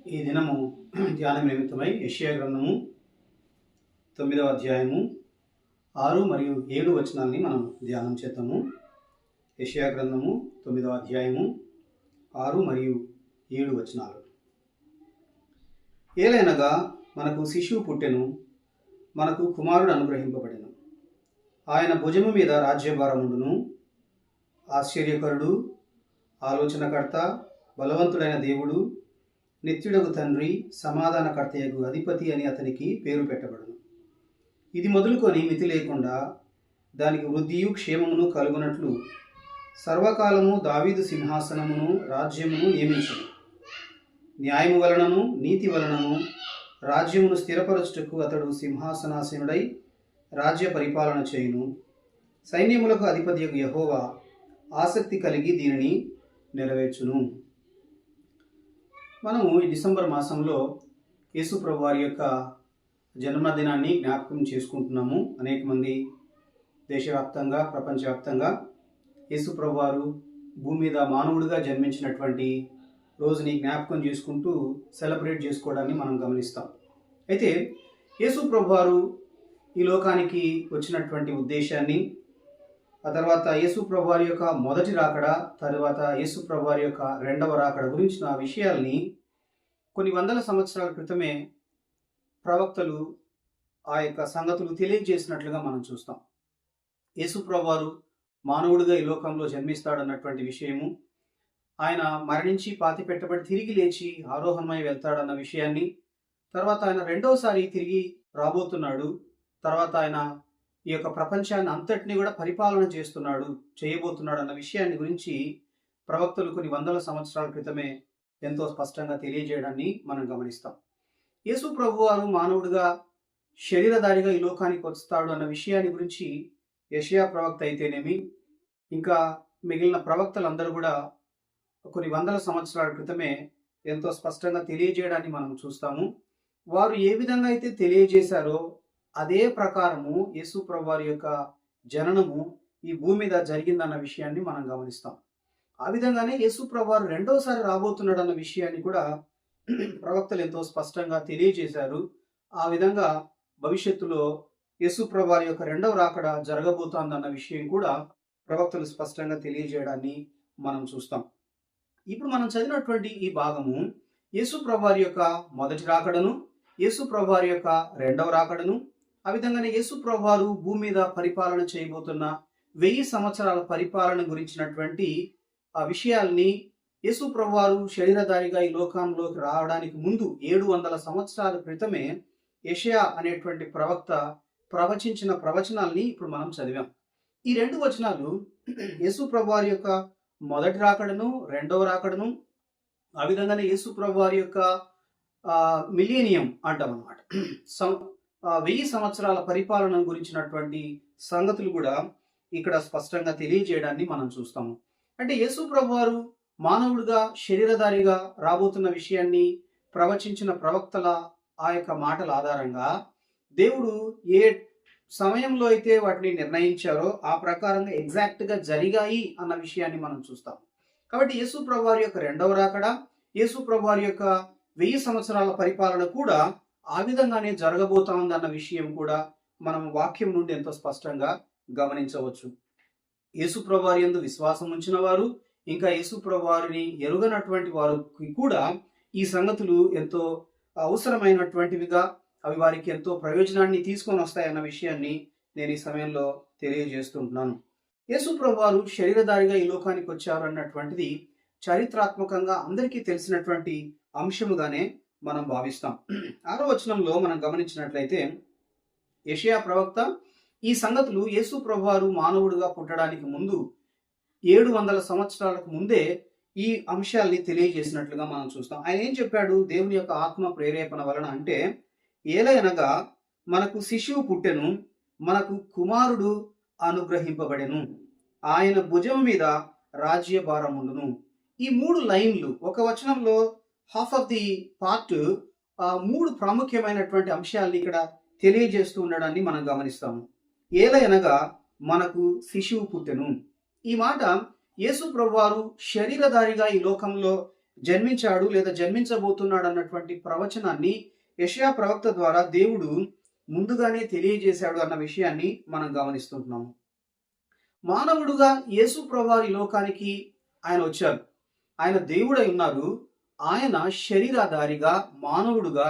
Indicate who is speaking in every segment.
Speaker 1: ఈ దినము ధ్యానం నిమిత్తమై యెషయా గ్రంథము 9వ అధ్యాయము 6 మరియు 7 వచనాల్ని మనం ధ్యానం చేద్దాము. యెషయా గ్రంథము 9వ అధ్యాయము 6 మరియు 7 వచనాలు. ఏలైనగా మనకు శిశువు పుట్టెను, మనకు కుమారుడు అనుగ్రహింపబడెను. ఆయన భుజము మీద రాజ్యభారముండును. ఆశ్చర్యకరుడు, ఆలోచనకర్త, బలవంతుడైన దేవుడు, నిత్యుడగు తండ్రి, సమాధానకర్తయగు అధిపతి అని అతనికి పేరు పెట్టబడును. ఇది మొదలుకొని మితి లేకుండా దానికి వృద్ధియు క్షేమమును కలుగునట్లు సర్వకాలము దావీదు సింహాసనమును రాజ్యమును నియమించును. న్యాయము వలనను నీతి వలనను రాజ్యమును స్థిరపరచుటకు అతడు సింహాసనాసీనుడై రాజ్య పరిపాలన చేయును. సైన్యములకు అధిపతియగు యెహోవా ఆసక్తి కలిగి దీనిని నెరవేర్చును. మనము ఈ డిసెంబర్ మాసంలో యేసు ప్రభు వారి యొక్క జన్మదినాన్ని జ్ఞాపకం చేసుకుంటున్నాము. అనేక మంది దేశవ్యాప్తంగా, ప్రపంచవ్యాప్తంగా యేసు ప్రభు వారు భూమి మీద మానవుడిగా జన్మించినటువంటి రోజుని జ్ఞాపకం చేసుకుంటూ సెలబ్రేట్ చేసుకోవడాన్ని మనం గమనిస్తాం. అయితే యేసు ప్రభు వారు ఈ లోకానికి వచ్చినటువంటి ఉద్దేశాన్ని, ఆ తర్వాత యేసు ప్రభు వారి యొక్క మొదటి రాకడ, తర్వాత యేసు ప్రభు వారి యొక్క రెండవ రాకడ గురించిన విషయాల్ని కొన్ని వందల సంవత్సరాల క్రితమే ప్రవక్తలు ఆ యొక్క సంగతులు తెలియజేసినట్లుగా మనం చూస్తాం. యేసు ప్రభు వారు మానవుడిగా ఈ లోకంలో జన్మిస్తాడన్నటువంటి విషయము, ఆయన మరణించి పాతి పెట్టబడి తిరిగి లేచి ఆరోహణమై వెళ్తాడన్న విషయాన్ని, తర్వాత ఆయన రెండవసారి తిరిగి రాబోతున్నాడు, తర్వాత ఆయన ఈ యొక్క ప్రపంచాన్ని అంతటినీ కూడా పరిపాలన చేయబోతున్నాడు అన్న విషయాన్ని గురించి ప్రవక్తలు కొన్ని వందల సంవత్సరాల క్రితమే ఎంతో స్పష్టంగా తెలియజేయడాన్ని మనం గమనిస్తాం. యేసు ప్రభు వారు మానవుడిగా శరీరధారిగా ఈ లోకానికి వస్తాడు అన్న విషయాన్ని గురించి యెషయా ప్రవక్త అయితేనేమి, ఇంకా మిగిలిన ప్రవక్తలందరూ కూడా కొన్ని వందల సంవత్సరాల క్రితమే ఎంతో స్పష్టంగా తెలియజేయడాన్ని మనం చూస్తాము. వారు ఏ విధంగా అయితే తెలియజేశారో అదే ప్రకారము యేసు ప్రభు వారి యొక్క జననము ఈ భూమి మీద జరిగిందన్న విషయాన్ని మనం గమనిస్తాం. ఆ విధంగానే యేసు ప్రభు వారు రెండవసారి రాబోతున్నాడు అన్న విషయాన్ని కూడా ప్రవక్తలు ఎంతో స్పష్టంగా తెలియజేశారు. ఆ విధంగా భవిష్యత్తులో యేసు ప్రభు వారి యొక్క రెండవ రాకడ జరగబోతోందన్న విషయం కూడా ప్రవక్తలు స్పష్టంగా తెలియజేయడాన్ని మనం చూస్తాం. ఇప్పుడు మనం చదివినటువంటి ఈ భాగము యేసు ప్రభు వారి యొక్క మొదటి రాకడను, యేసు ప్రభు వారి యొక్క రెండవ రాకడను, ఆ విధంగానే యేసు ప్రభు వారు భూమి మీద పరిపాలన చేయబోతున్న 1000 సంవత్సరాల పరిపాలన గురించినటువంటి ఆ విషయాల్ని యేసు ప్రభు వారు శరీరధారిగా ఈ లోకంలోకి రావడానికి ముందు 700 సంవత్సరాల క్రితమే యెషయా అనేటువంటి ప్రవక్త ప్రవచించిన ప్రవచనాల్ని ఇప్పుడు మనం చదివాం. ఈ 2 వచనాలు యేసు ప్రభు వారి యొక్క మొదటి రాకడను, రెండవ రాకడను, ఆ విధంగానే యేసు ప్రభు వారి యొక్క మిలీనియం అంటాం అన్నమాట, 1000 సంవత్సరాల పరిపాలన గురించినటువంటి సంగతులు కూడా ఇక్కడ స్పష్టంగా తెలియజేయడాన్ని మనం చూస్తాము. అంటే యేసు ప్రభు వారు మానవుడిగా శరీరధారిగా రాబోతున్న విషయాన్ని ప్రవచించిన ప్రవక్తల ఆ యొక్క మాటల ఆధారంగా దేవుడు ఏ సమయంలో అయితే వాటిని నిర్ణయించారో ఆ ప్రకారంగా ఎగ్జాక్ట్గా జరిగాయి అన్న విషయాన్ని మనం చూస్తాం. కాబట్టి యేసు ప్రభు వారి యొక్క రెండవ రాకడ, యేసు ప్రభు వారి యొక్క 1000 సంవత్సరాల పరిపాలన కూడా ఆ విధంగానే జరగబోతోంది అన్న విషయం కూడా మనం వాక్యం నుండి ఎంతో స్పష్టంగా గమనించవచ్చు. యేసు ప్రభు వారి యందు విశ్వాసం ఉంచిన వారు, ఇంకా యేసు ప్రభు వారిని ఎరుగనటువంటి వారికి కూడా ఈ సంగతులు ఎంతో అవసరమైనటువంటివిగా, అవి వారికి ఎంతో ప్రయోజనాన్ని తీసుకొని వస్తాయన్న విషయాన్ని నేను ఈ సమయంలో తెలియజేస్తుంటున్నాను. యేసు ప్రభు వారు శరీరధారిగా ఈ లోకానికి వచ్చారు అన్నటువంటిది చారిత్రాత్మకంగా అందరికీ తెలిసినటువంటి అంశముగానే మనం భావిస్తాం. 6వ వచనంలో మనం గమనించినట్లయితే యెషయా ప్రవక్త ఈ సంగతులు యేసు ప్రభు వారు మానవుడిగా పుట్టడానికి ముందు 700 సంవత్సరాలకు ముందే ఈ అంశాల్ని తెలియజేసినట్లుగా మనం చూస్తాం. ఆయన ఏం చెప్పాడు? దేవుని యొక్క ఆత్మ ప్రేరేపణ వలన అంటే, ఏలయనగా మనకు శిశువు పుట్టెను, మనకు కుమారుడు అనుగ్రహింపబడెను, ఆయన భుజం మీద రాజ్యభారముండును. ఈ 3 లైన్లు ఒక వచనంలో హాఫ్ ఆఫ్ ది పార్ట్ 3 ప్రాముఖ్యమైనటువంటి అంశాలని ఇక్కడ తెలియజేస్తూ ఉండడాన్ని మనం గమనిస్తాము. ఏలయనగా మనకు శిశువు పుట్టెను. ఈ మాట యేసు ప్రభువారు శరీరధారిగా ఈ లోకంలో జన్మించాడు లేదా జన్మించబోతున్నాడు అన్నటువంటి ప్రవచనాన్ని యెషయా ప్రవక్త ద్వారా దేవుడు ముందుగానే తెలియజేశాడు అన్న విషయాన్ని మనం గమనిస్తుంటున్నాము. మానవుడుగా యేసు ప్రభువారు ఈ లోకానికి ఆయన వచ్చారు. ఆయన దేవుడై ఉన్నారు. ఆయన శరీరధారిగా మానవుడుగా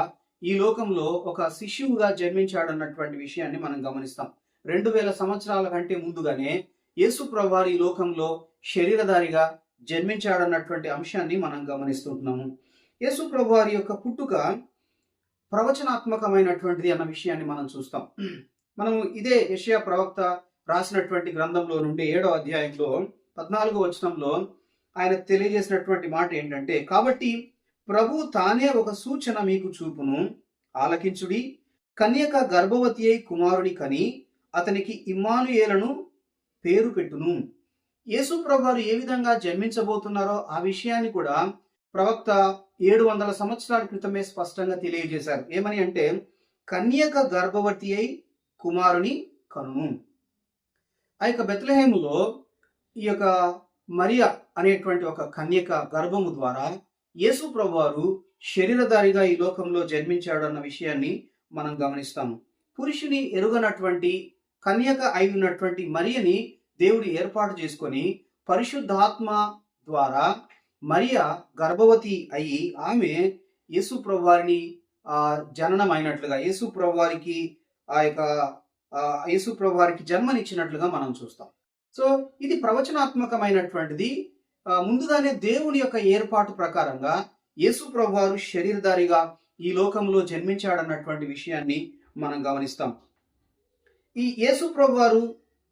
Speaker 1: ఈ లోకంలో ఒక శిశువుగా జన్మించాడన్నటువంటి విషయాన్ని మనం గమనిస్తాం. 2000 సంవత్సరాల కంటే ముందుగానే యేసు ప్రభువారు ఈ లోకంలో శరీరధారిగా జన్మించాడన్నటువంటి అంశాన్ని మనం గమనిస్తుంటున్నాము. యేసు ప్రభువారి యొక్క పుట్టుక ప్రవచనాత్మకమైనటువంటిది అన్న విషయాన్ని మనం చూస్తాం. మనము ఇదే యెషయా ప్రవక్త రాసినటువంటి గ్రంథంలో నుండి 7వ అధ్యాయంలో 14వ వచనంలో ఆయన తెలియజేసినటువంటి మాట ఏంటంటే, కాబట్టి ప్రభు తానే ఒక సూచన మీకు చూపును, ఆలకించుడి, కన్యక గర్భవతి అయి కుమారుని కని అతనికి ఇమ్మానుయేలను పేరు పెట్టును. యేసు ప్రభువారు ఏ విధంగా జన్మించబోతున్నారో ఆ విషయాన్ని కూడా ప్రవక్త 700 సంవత్సరాల క్రితమే స్పష్టంగా తెలియజేశారు. ఏమని అంటే, కన్యక గర్భవతి అయి కుమారుని కనును. ఆ యొక్క బెత్లెహేములో ఈ యొక్క మరియ అనేటువంటి ఒక కన్యక గర్భము ద్వారా యేసు ప్రభువారు శరీరధారిగా ఈ లోకంలో జన్మించాడు అన్న విషయాన్ని మనం గమనిస్తాము. పురుషుని ఎరుగనటువంటి కన్యక అయి ఉన్నటువంటి మరియని దేవుడు ఏర్పాటు చేసుకొని పరిశుద్ధాత్మ ద్వారా మరియ గర్భవతి అయి ఆమె యేసు ప్రభువారిని జననం అయినట్లుగా యేసు ప్రభువారికి జన్మనిచ్చినట్లుగా మనం చూస్తాం. సో ఇది ప్రవచనాత్మకమైనటువంటిది. ముందుగానే దేవుని యొక్క ఏర్పాటు ప్రకారంగా యేసు ప్రభువారు శరీరధారిగా ఈ లోకంలో జన్మించాడన్నటువంటి విషయాన్ని మనం గమనిస్తాం. ఈ యేసు ప్రభువారు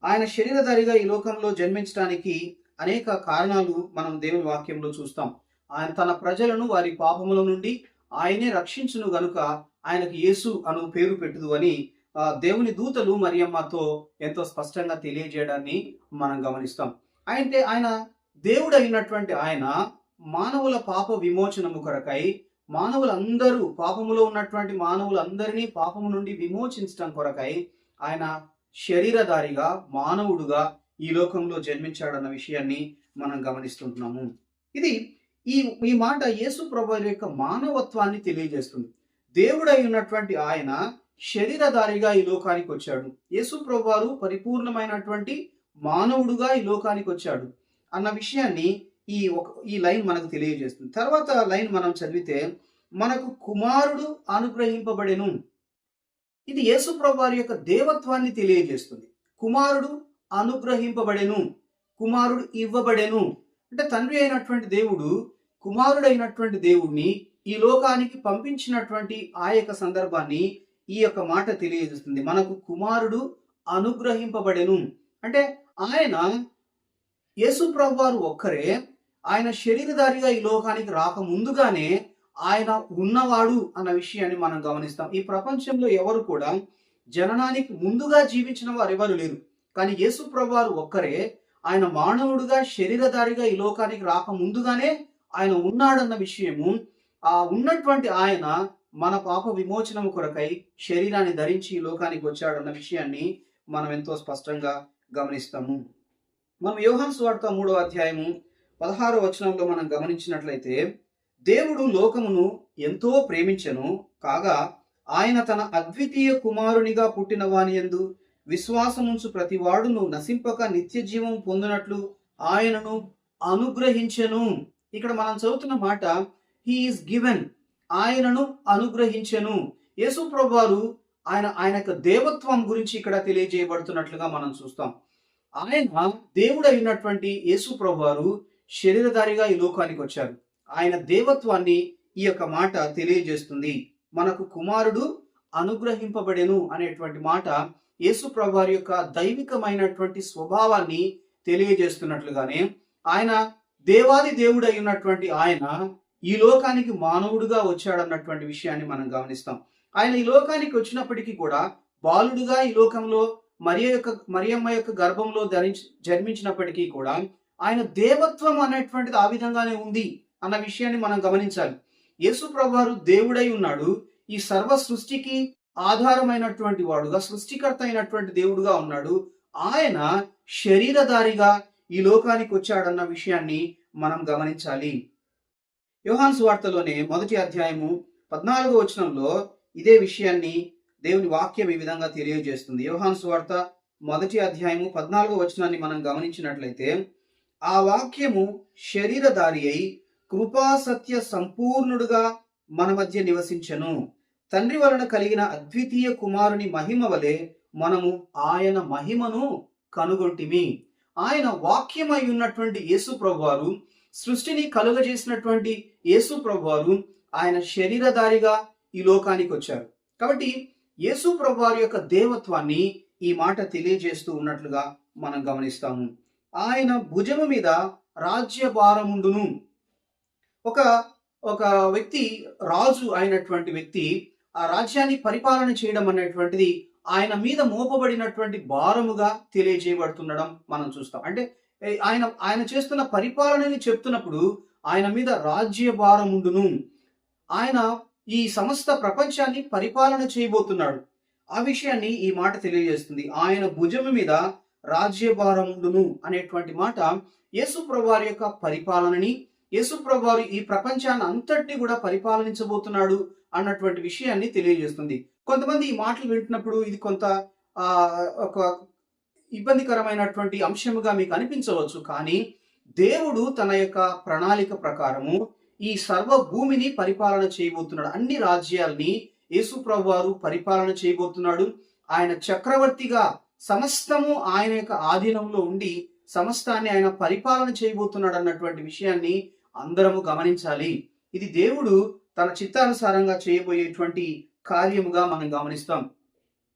Speaker 1: ఆయన శరీరధారిగా ఈ లోకంలో జన్మించడానికి అనేక కారణాలు మనం దేవుని వాక్యంలో చూస్తాం. ఆయన తన ప్రజలను వారి పాపముల నుండి ఆయనే రక్షించును గనుక ఆయనకు యేసు అను పేరు పెట్టుదు అని దేవుని దూతలు మరియమ్మతో ఎంతో స్పష్టంగా తెలియజేయడాన్ని మనం గమనిస్తాం. అయితే ఆయన దేవుడు అయినటువంటి ఆయన మానవుల పాప విమోచనము కొరకై మానవులందరూ పాపములో ఉన్నటువంటి మానవులందరినీ పాపము నుండి విమోచించడం కొరకై ఆయన శరీరధారిగా మానవుడుగా ఈ లోకంలో జన్మించాడన్న విషయాన్ని మనం గమనిస్తుంటున్నాము. ఇది ఈ మాట యేసు ప్రభువు యొక్క మానవత్వాన్ని తెలియజేస్తుంది. దేవుడై ఉన్నటువంటి ఆయన శరీరధారిగా ఈ లోకానికి వచ్చాడు. యేసు ప్రభువారు పరిపూర్ణమైనటువంటి మానవుడుగా ఈ లోకానికి వచ్చాడు అన్న విషయాన్ని ఈ లైన్ మనకు తెలియజేస్తుంది. తర్వాత లైన్ మనం చదివితే, మనకు కుమారుడు అనుగ్రహింపబడెను. ఇది యేసు ప్రభువారి యొక్క దేవత్వాన్ని తెలియజేస్తుంది. కుమారుడు అనుగ్రహింపబడెను, కుమారుడు ఇవ్వబడెను. అంటే తండ్రి అయినటువంటి దేవుడు కుమారుడైనటువంటి దేవుణ్ణి ఈ లోకానికి పంపించినటువంటి ఆ యొక్క సందర్భాన్ని ఈ యొక్క మాట తెలియజేస్తుంది. మనకు కుమారుడు అనుగ్రహింపబడెను అంటే ఆయన యేసు ప్రభువారు ఒక్కరే ఆయన శరీరధారిగా ఈ లోకానికి రాక ముందుగానే ఆయన ఉన్నవాడు అన్న విషయాన్ని మనం గమనిస్తాం. ఈ ప్రపంచంలో ఎవరు కూడా జననానికి ముందుగా జీవించిన వారు ఎవరు లేరు. కానీ యేసు ప్రభువారు ఒక్కరే ఆయన మానవుడుగా శరీరధారిగా ఈ లోకానికి రాక ముందుగానే ఆయన ఉన్నాడన్న విషయము, ఆ ఉన్నటువంటి ఆయన మన పాప విమోచనము కొరకై శరీరాన్ని ధరించి ఈ లోకానికి వచ్చాడన్న విషయాన్ని మనం ఎంతో స్పష్టంగా గమనిస్తాము. మనం యోహాను సువార్త 3వ అధ్యాయము 16వ వచనంలో మనం గమనించినట్లయితే, దేవుడు లోకమును ఎంతో ప్రేమించెను కాగా ఆయన తన అద్వితీయ కుమారునిగా పుట్టిన వాని యందు విశ్వాసముంచు ప్రతివాడును నశింపక నిత్య జీవం పొందినట్లు ఆయనను అనుగ్రహించెను. ఇక్కడ మనం చదువుతున్న మాట హీ ఈస్ గివెన్, ఆయనను అనుగ్రహించెను. యేసు ప్రభువారు ఆయన యొక్క దేవత్వం గురించి ఇక్కడ తెలియజేయబడుతున్నట్లుగా మనం చూస్తాం. ఆయన దేవుడు అయినటువంటి యేసు ప్రభువారు శరీరధారిగా ఈ లోకానికి వచ్చారు. ఆయన దేవత్వాన్ని ఈ యొక్క మాట తెలియజేస్తుంది. మనకు కుమారుడు అనుగ్రహింపబడెను అనేటువంటి మాట యేసు ప్రభువారి యొక్క దైవికమైనటువంటి స్వభావాన్ని తెలియజేస్తున్నట్లుగానే ఆయన దేవాది దేవుడు అయినటువంటి ఆయన ఈ లోకానికి మానవుడుగా వచ్చాడన్నటువంటి విషయాన్ని మనం గమనిస్తాం. ఆయన ఈ లోకానికి వచ్చినప్పటికీ కూడా బాలుడుగా ఈ లోకంలో మరియమ్మ యొక్క గర్భంలో జన్మించినప్పటికీ కూడా ఆయన దేవత్వం అనేటువంటిది ఆ విధంగానే ఉంది అన్న విషయాన్ని మనం గమనించాలి. యేసు ప్రభువారు దేవుడై ఉన్నాడు. ఈ సర్వ సృష్టికి ఆధారమైనటువంటి వాడుగా, సృష్టికర్త అయినటువంటి దేవుడుగా ఉన్నాడు. ఆయన శరీరధారిగా ఈ లోకానికి వచ్చాడన్న విషయాన్ని మనం గమనించాలి. యోహాను సువార్తలోనే మొదటి అధ్యాయము 14వ వచనంలో ఇదే విషయాన్ని దేవుని వాక్యం ఈ విధంగా తెలియజేస్తుంది. యోహాను సువార్త మొదటి అధ్యాయము 14వ వచనాన్ని మనం గమనించినట్లయితే, ఆ వాక్యము శరీరధారి అయి కృపా సత్య సంపూర్ణుడుగా మన మధ్య నివసించెను. తండ్రి వలన కలిగిన అద్వితీయ కుమారుని మహిమ వలె మనము ఆయన మహిమను కనుగొంటిమి. ఆయన వాక్యమై ఉన్నటువంటి యేసు ప్రభువారు, సృష్టిని కలుగజేసినటువంటి యేసు ప్రభువారు ఆయన శరీరధారిగా ఈ లోకానికి వచ్చారు. కాబట్టి యేసు ప్రభువారి యొక్క దేవత్వాన్ని ఈ మాట తెలియజేస్తూ ఉన్నట్లుగా మనం గమనిస్తాము. ఆయన భుజము మీద రాజ్యభారముండును. ఒక ఒక వ్యక్తి, రాజు అయినటువంటి వ్యక్తి ఆ రాజ్యాన్ని పరిపాలన చేయడం అనేటువంటిది ఆయన మీద మోపబడినటువంటి భారముగా తెలియజేయబడుతుండడం మనం చూస్తాం. అంటే ఆయన చేస్తున్న పరిపాలనని చెప్తున్నప్పుడు ఆయన మీద రాజ్య భారముండును. ఆయన ఈ సమస్త ప్రపంచాన్ని పరిపాలన చేయబోతున్నాడు. ఆ విషయాన్ని ఈ మాట తెలియజేస్తుంది. ఆయన భుజము మీద రాజ్యభారముండును అనేటువంటి మాట యేసు ప్రభువారి యొక్క పరిపాలనని, యేసు ప్రభువారు ఈ ప్రపంచాన్ని అంతటిని కూడా పరిపాలించబోతున్నాడు అన్నటువంటి విషయాన్ని తెలియజేస్తుంది. కొంతమంది ఈ మాటలు వింటున్నప్పుడు ఇది కొంత ఒక ఇబ్బందికరమైనటువంటి అంశముగా మీకు అనిపించవచ్చు. కానీ దేవుడు తన యొక్క ప్రణాళిక ప్రకారము ఈ సర్వ భూమిని పరిపాలన చేయబోతున్నాడు. అన్ని రాజ్యాల్ని యేసు ప్రభువారు పరిపాలన చేయబోతున్నాడు. ఆయన చక్రవర్తిగా సమస్తము ఆయన యొక్క ఆధీనంలో ఉండి సమస్తాన్ని ఆయన పరిపాలన చేయబోతున్నాడు అన్నటువంటి విషయాన్ని అందరము గమనించాలి. ఇది దేవుడు తన చిత్తానుసారంగా చేయబోయేటువంటి కార్యముగా మనం గమనిస్తాం.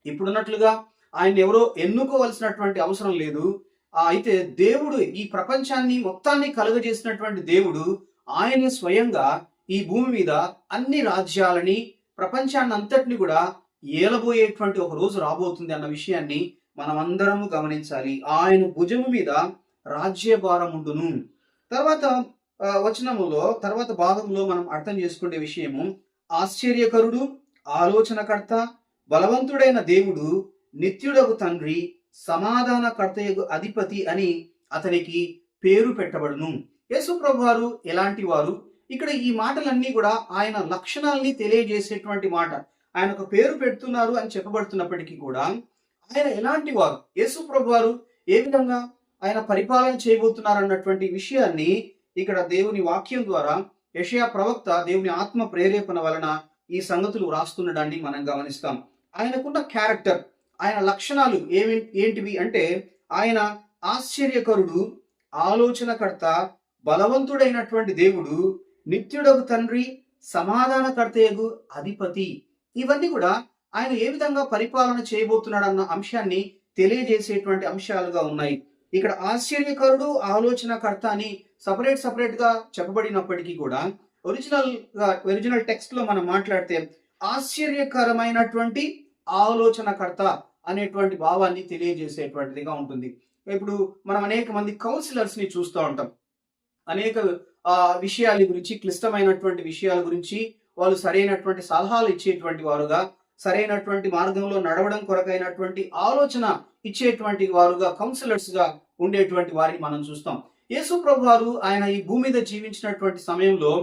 Speaker 1: ఇప్పుడున్నట్లుగా ఆయన ఎవరో ఎన్నుకోవలసినటువంటి అవసరం లేదు. అయితే దేవుడు ఈ ప్రపంచాన్ని మొత్తాన్ని కలుగజేసినటువంటి దేవుడు ఆయన స్వయంగా ఈ భూమి మీద అన్ని రాజ్యాలని, ప్రపంచాన్ని అంతటిని కూడా ఏలబోయేటువంటి ఒక రోజు రాబోతుంది అన్న విషయాన్ని మనం అందరము గమనించాలి. ఆయన భుజము మీద రాజ్యభారముండును. తర్వాత వచనములో తర్వాత భాగంలో మనం అర్థం చేసుకునే విషయము, ఆశ్చర్యకరుడు, ఆలోచనకర్త, బలవంతుడైన దేవుడు, నిత్యుడగు తండ్రి, సమాధానకర్తయగు అధిపతి అని అతనికి పేరు పెట్టబడును. యేసు ప్రభువారు ఎలాంటి వారు? ఇక్కడ ఈ మాటలన్నీ కూడా ఆయన లక్షణాలని తెలియజేసేటువంటి మాట. ఆయన ఒక పేరు పెడుతున్నారు అని చెప్పబడుతున్నప్పటికీ కూడా ఆయన ఎలాంటి వారు, యేసు ప్రభువారు ఏ విధంగా ఆయన పరిపాలన చేయబోతున్నారు అన్నటువంటి విషయాన్ని ఇక్కడ దేవుని వాక్యం ద్వారా యెషయా ప్రవక్త దేవుని ఆత్మ ప్రేరేపణ వలన ఈ సంగతులు రాస్తుండడాన్ని మనం గమనిస్తాం. ఆయనకున్న క్యారెక్టర్, ఆయన లక్షణాలు ఏంటివి అంటే, ఆయన ఆశ్చర్యకరుడు, ఆలోచనకర్త, బలవంతుడైనటువంటి దేవుడు, నిత్యుడగు తండ్రి, సమాధానకర్తయగు అధిపతి. ఇవన్నీ కూడా ఆయన ఏ విధంగా పరిపాలన చేయబోతున్నాడు అన్న అంశాన్ని తెలియజేసేటువంటి అంశాలుగా ఉన్నాయి. ఇక్కడ ఆశ్చర్యకరుడు, ఆలోచనకర్త అని సపరేట్ గా చెప్పబడినప్పటికీ కూడా ఒరిజినల్ టెక్స్ట్ లో మనం మాట్లాడితే ఆశ్చర్యకరమైనటువంటి ఆలోచనకర్త అనేటువంటి భావాన్ని తెలియజేసేటువంటిదిగా ఉంటుంది. ఇప్పుడు మనం అనేక మంది కౌన్సిలర్స్ ని చూస్తూ ఉంటాం. అనేక విషయాల గురించి, క్లిష్టమైనటువంటి విషయాల గురించి వాళ్ళు సరైనటువంటి సలహాలు ఇచ్చేటువంటి వారుగా, సరైనటువంటి మార్గంలో నడవడం కొరకైనటువంటి ఆలోచన ఇచ్చేటువంటి వారుగా, కౌన్సిలర్స్ గా ఉండేటువంటి వారిని మనం చూస్తాం. యేసు ప్రభువారు ఆయన ఈ భూమి మీద జీవించినటువంటి సమయంలో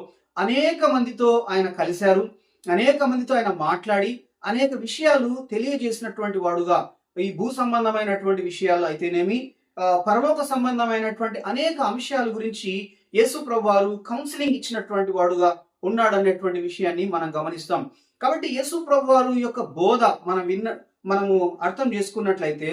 Speaker 1: అనేక మందితో ఆయన కలిశారు, అనేక మందితో ఆయన మాట్లాడి అనేక విషయాలు తెలియజేసినటువంటి వాడుగా, ఈ భూ సంబంధమైనటువంటి విషయాలు అయితేనేమి, పరలోక సంబంధమైనటువంటి అనేక అంశాల గురించి యేసు ప్రభువారు కౌన్సిలింగ్ ఇచ్చినటువంటి వాడుగా ఉన్నాడనేటువంటి విషయాన్ని మనం గమనిస్తాం. కాబట్టి యేసు ప్రభువారు యొక్క బోధ మనము అర్థం చేసుకున్నట్లయితే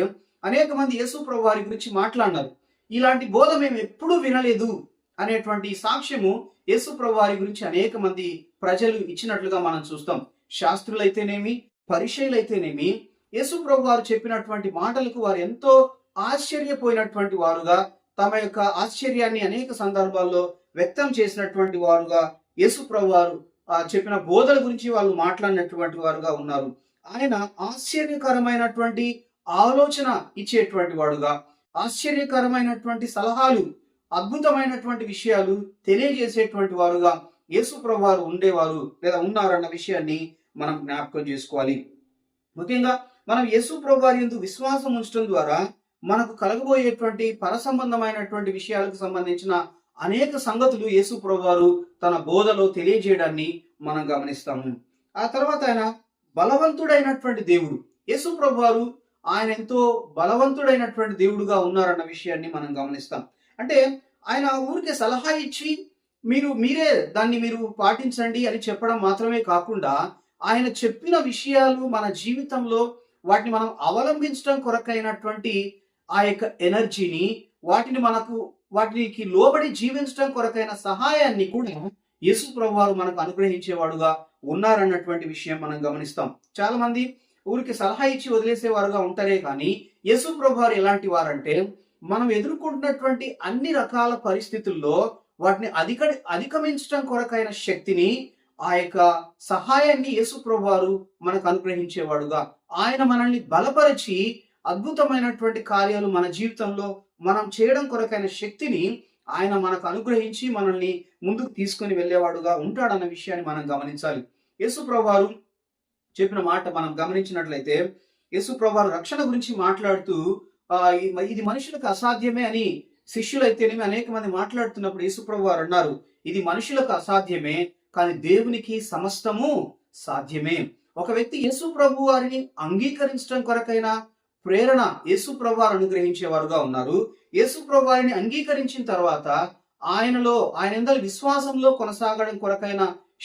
Speaker 1: అనేక మంది యేసు ప్రభువారి గురించి మాట్లాడినారు. ఇలాంటి బోధ మేము ఎప్పుడూ వినలేదు అనేటువంటి సాక్ష్యము యేసు ప్రభువారి గురించి అనేక మంది ప్రజలు ఇచ్చినట్లుగా మనం చూస్తాం. శాస్త్రులైతేనేమి, పరిసయ్యులైతేనేమి యేసు ప్రభువారు చెప్పినటువంటి మాటలకు వారు ఎంతో ఆశ్చర్యపోయినటువంటి వారుగా, తమ యొక్క ఆశ్చర్యాన్ని అనేక సందర్భాల్లో వ్యక్తం చేసినటువంటి వారుగా, యేసు ప్రభువారు చెప్పిన బోధల గురించి వాళ్ళు మాట్లాడినటువంటి వారుగా ఉన్నారు. ఆయన ఆశ్చర్యకరమైనటువంటి ఆలోచన ఇచ్చేటువంటి వాడుగా, ఆశ్చర్యకరమైనటువంటి సలహాలు, అద్భుతమైనటువంటి విషయాలు తెలియజేసేటువంటి వారుగా యేసు ప్రభువారు ఉండేవారు లేదా ఉన్నారన్న విషయాన్ని మనం జ్ఞాపకం చేసుకోవాలి. ముఖ్యంగా మనం యేసు ప్రభువారి యందు విశ్వాసం ఉంచడం ద్వారా మనకు కలగబోయేటువంటి పరసంబంధమైనటువంటి విషయాలకు సంబంధించిన అనేక సంగతులు యేసు ప్రభువారు తన బోధలో తెలియజేయడాన్ని మనం గమనిస్తాము. ఆ తర్వాత ఆయన బలవంతుడైనటువంటి దేవుడు. యేసు ప్రభువారు ఆయన ఎంతో బలవంతుడైనటువంటి దేవుడుగా ఉన్నారన్న విషయాన్ని మనం గమనిస్తాం. అంటే ఆయన ఊరికే సలహా ఇచ్చి మీరే దాన్ని మీరు పాటించండి అని చెప్పడం మాత్రమే కాకుండా, ఆయన చెప్పిన విషయాలు మన జీవితంలో వాటిని మనం అవలంబించడం కొరకైనటువంటి ఆ యొక్క ఎనర్జీని, వాటికి లోబడి జీవించడం కొరకైన సహాయాన్ని కూడా యేసు ప్రభువారు మనకు అనుగ్రహించేవాడుగా ఉన్నారన్నటువంటి విషయం మనం గమనిస్తాం. చాలా మంది ఊరికి సలహా ఇచ్చి వదిలేసేవారుగా ఉంటారే కానీ, యేసు ప్రభువారు ఎలాంటి వారంటే, మనం ఎదుర్కొంటున్నటువంటి అన్ని రకాల పరిస్థితుల్లో వాటిని అధిగమించడం కొరకైన శక్తిని, ఆ యొక్క సహాయాన్ని యేసు ప్రభువారు మనకు అనుగ్రహించేవాడుగా, ఆయన మనల్ని బలపరిచి అద్భుతమైనటువంటి కార్యాలు మన జీవితంలో మనం చేయడం కొరకైన శక్తిని ఆయన మనకు అనుగ్రహించి మనల్ని ముందుకు తీసుకొని వెళ్ళేవాడుగా ఉంటాడన్న విషయాన్ని మనం గమనించాలి. యేసు ప్రభువారు చెప్పిన మాట మనం గమనించినట్లయితే, యేసు ప్రభువారు రక్షణ గురించి మాట్లాడుతూ ఇది మనుషులకు అసాధ్యమే అని శిష్యులైతేనేమి అనేక మంది మాట్లాడుతున్నప్పుడు యేసు ప్రభువారు అన్నారు, ఇది మనుషులకు అసాధ్యమే కానీ దేవునికి సమస్తము సాధ్యమే. ఒక వ్యక్తి యేసు ప్రభు వారిని అంగీకరించడం కొరకైన ప్రేరణ యేసు ప్రభు వారు అనుగ్రహించేవారుగా ఉన్నారు. యేసు ప్రభు వారిని అంగీకరించిన తర్వాత ఆయన ఎందరి విశ్వాసంలో కొనసాగడం కొరకైన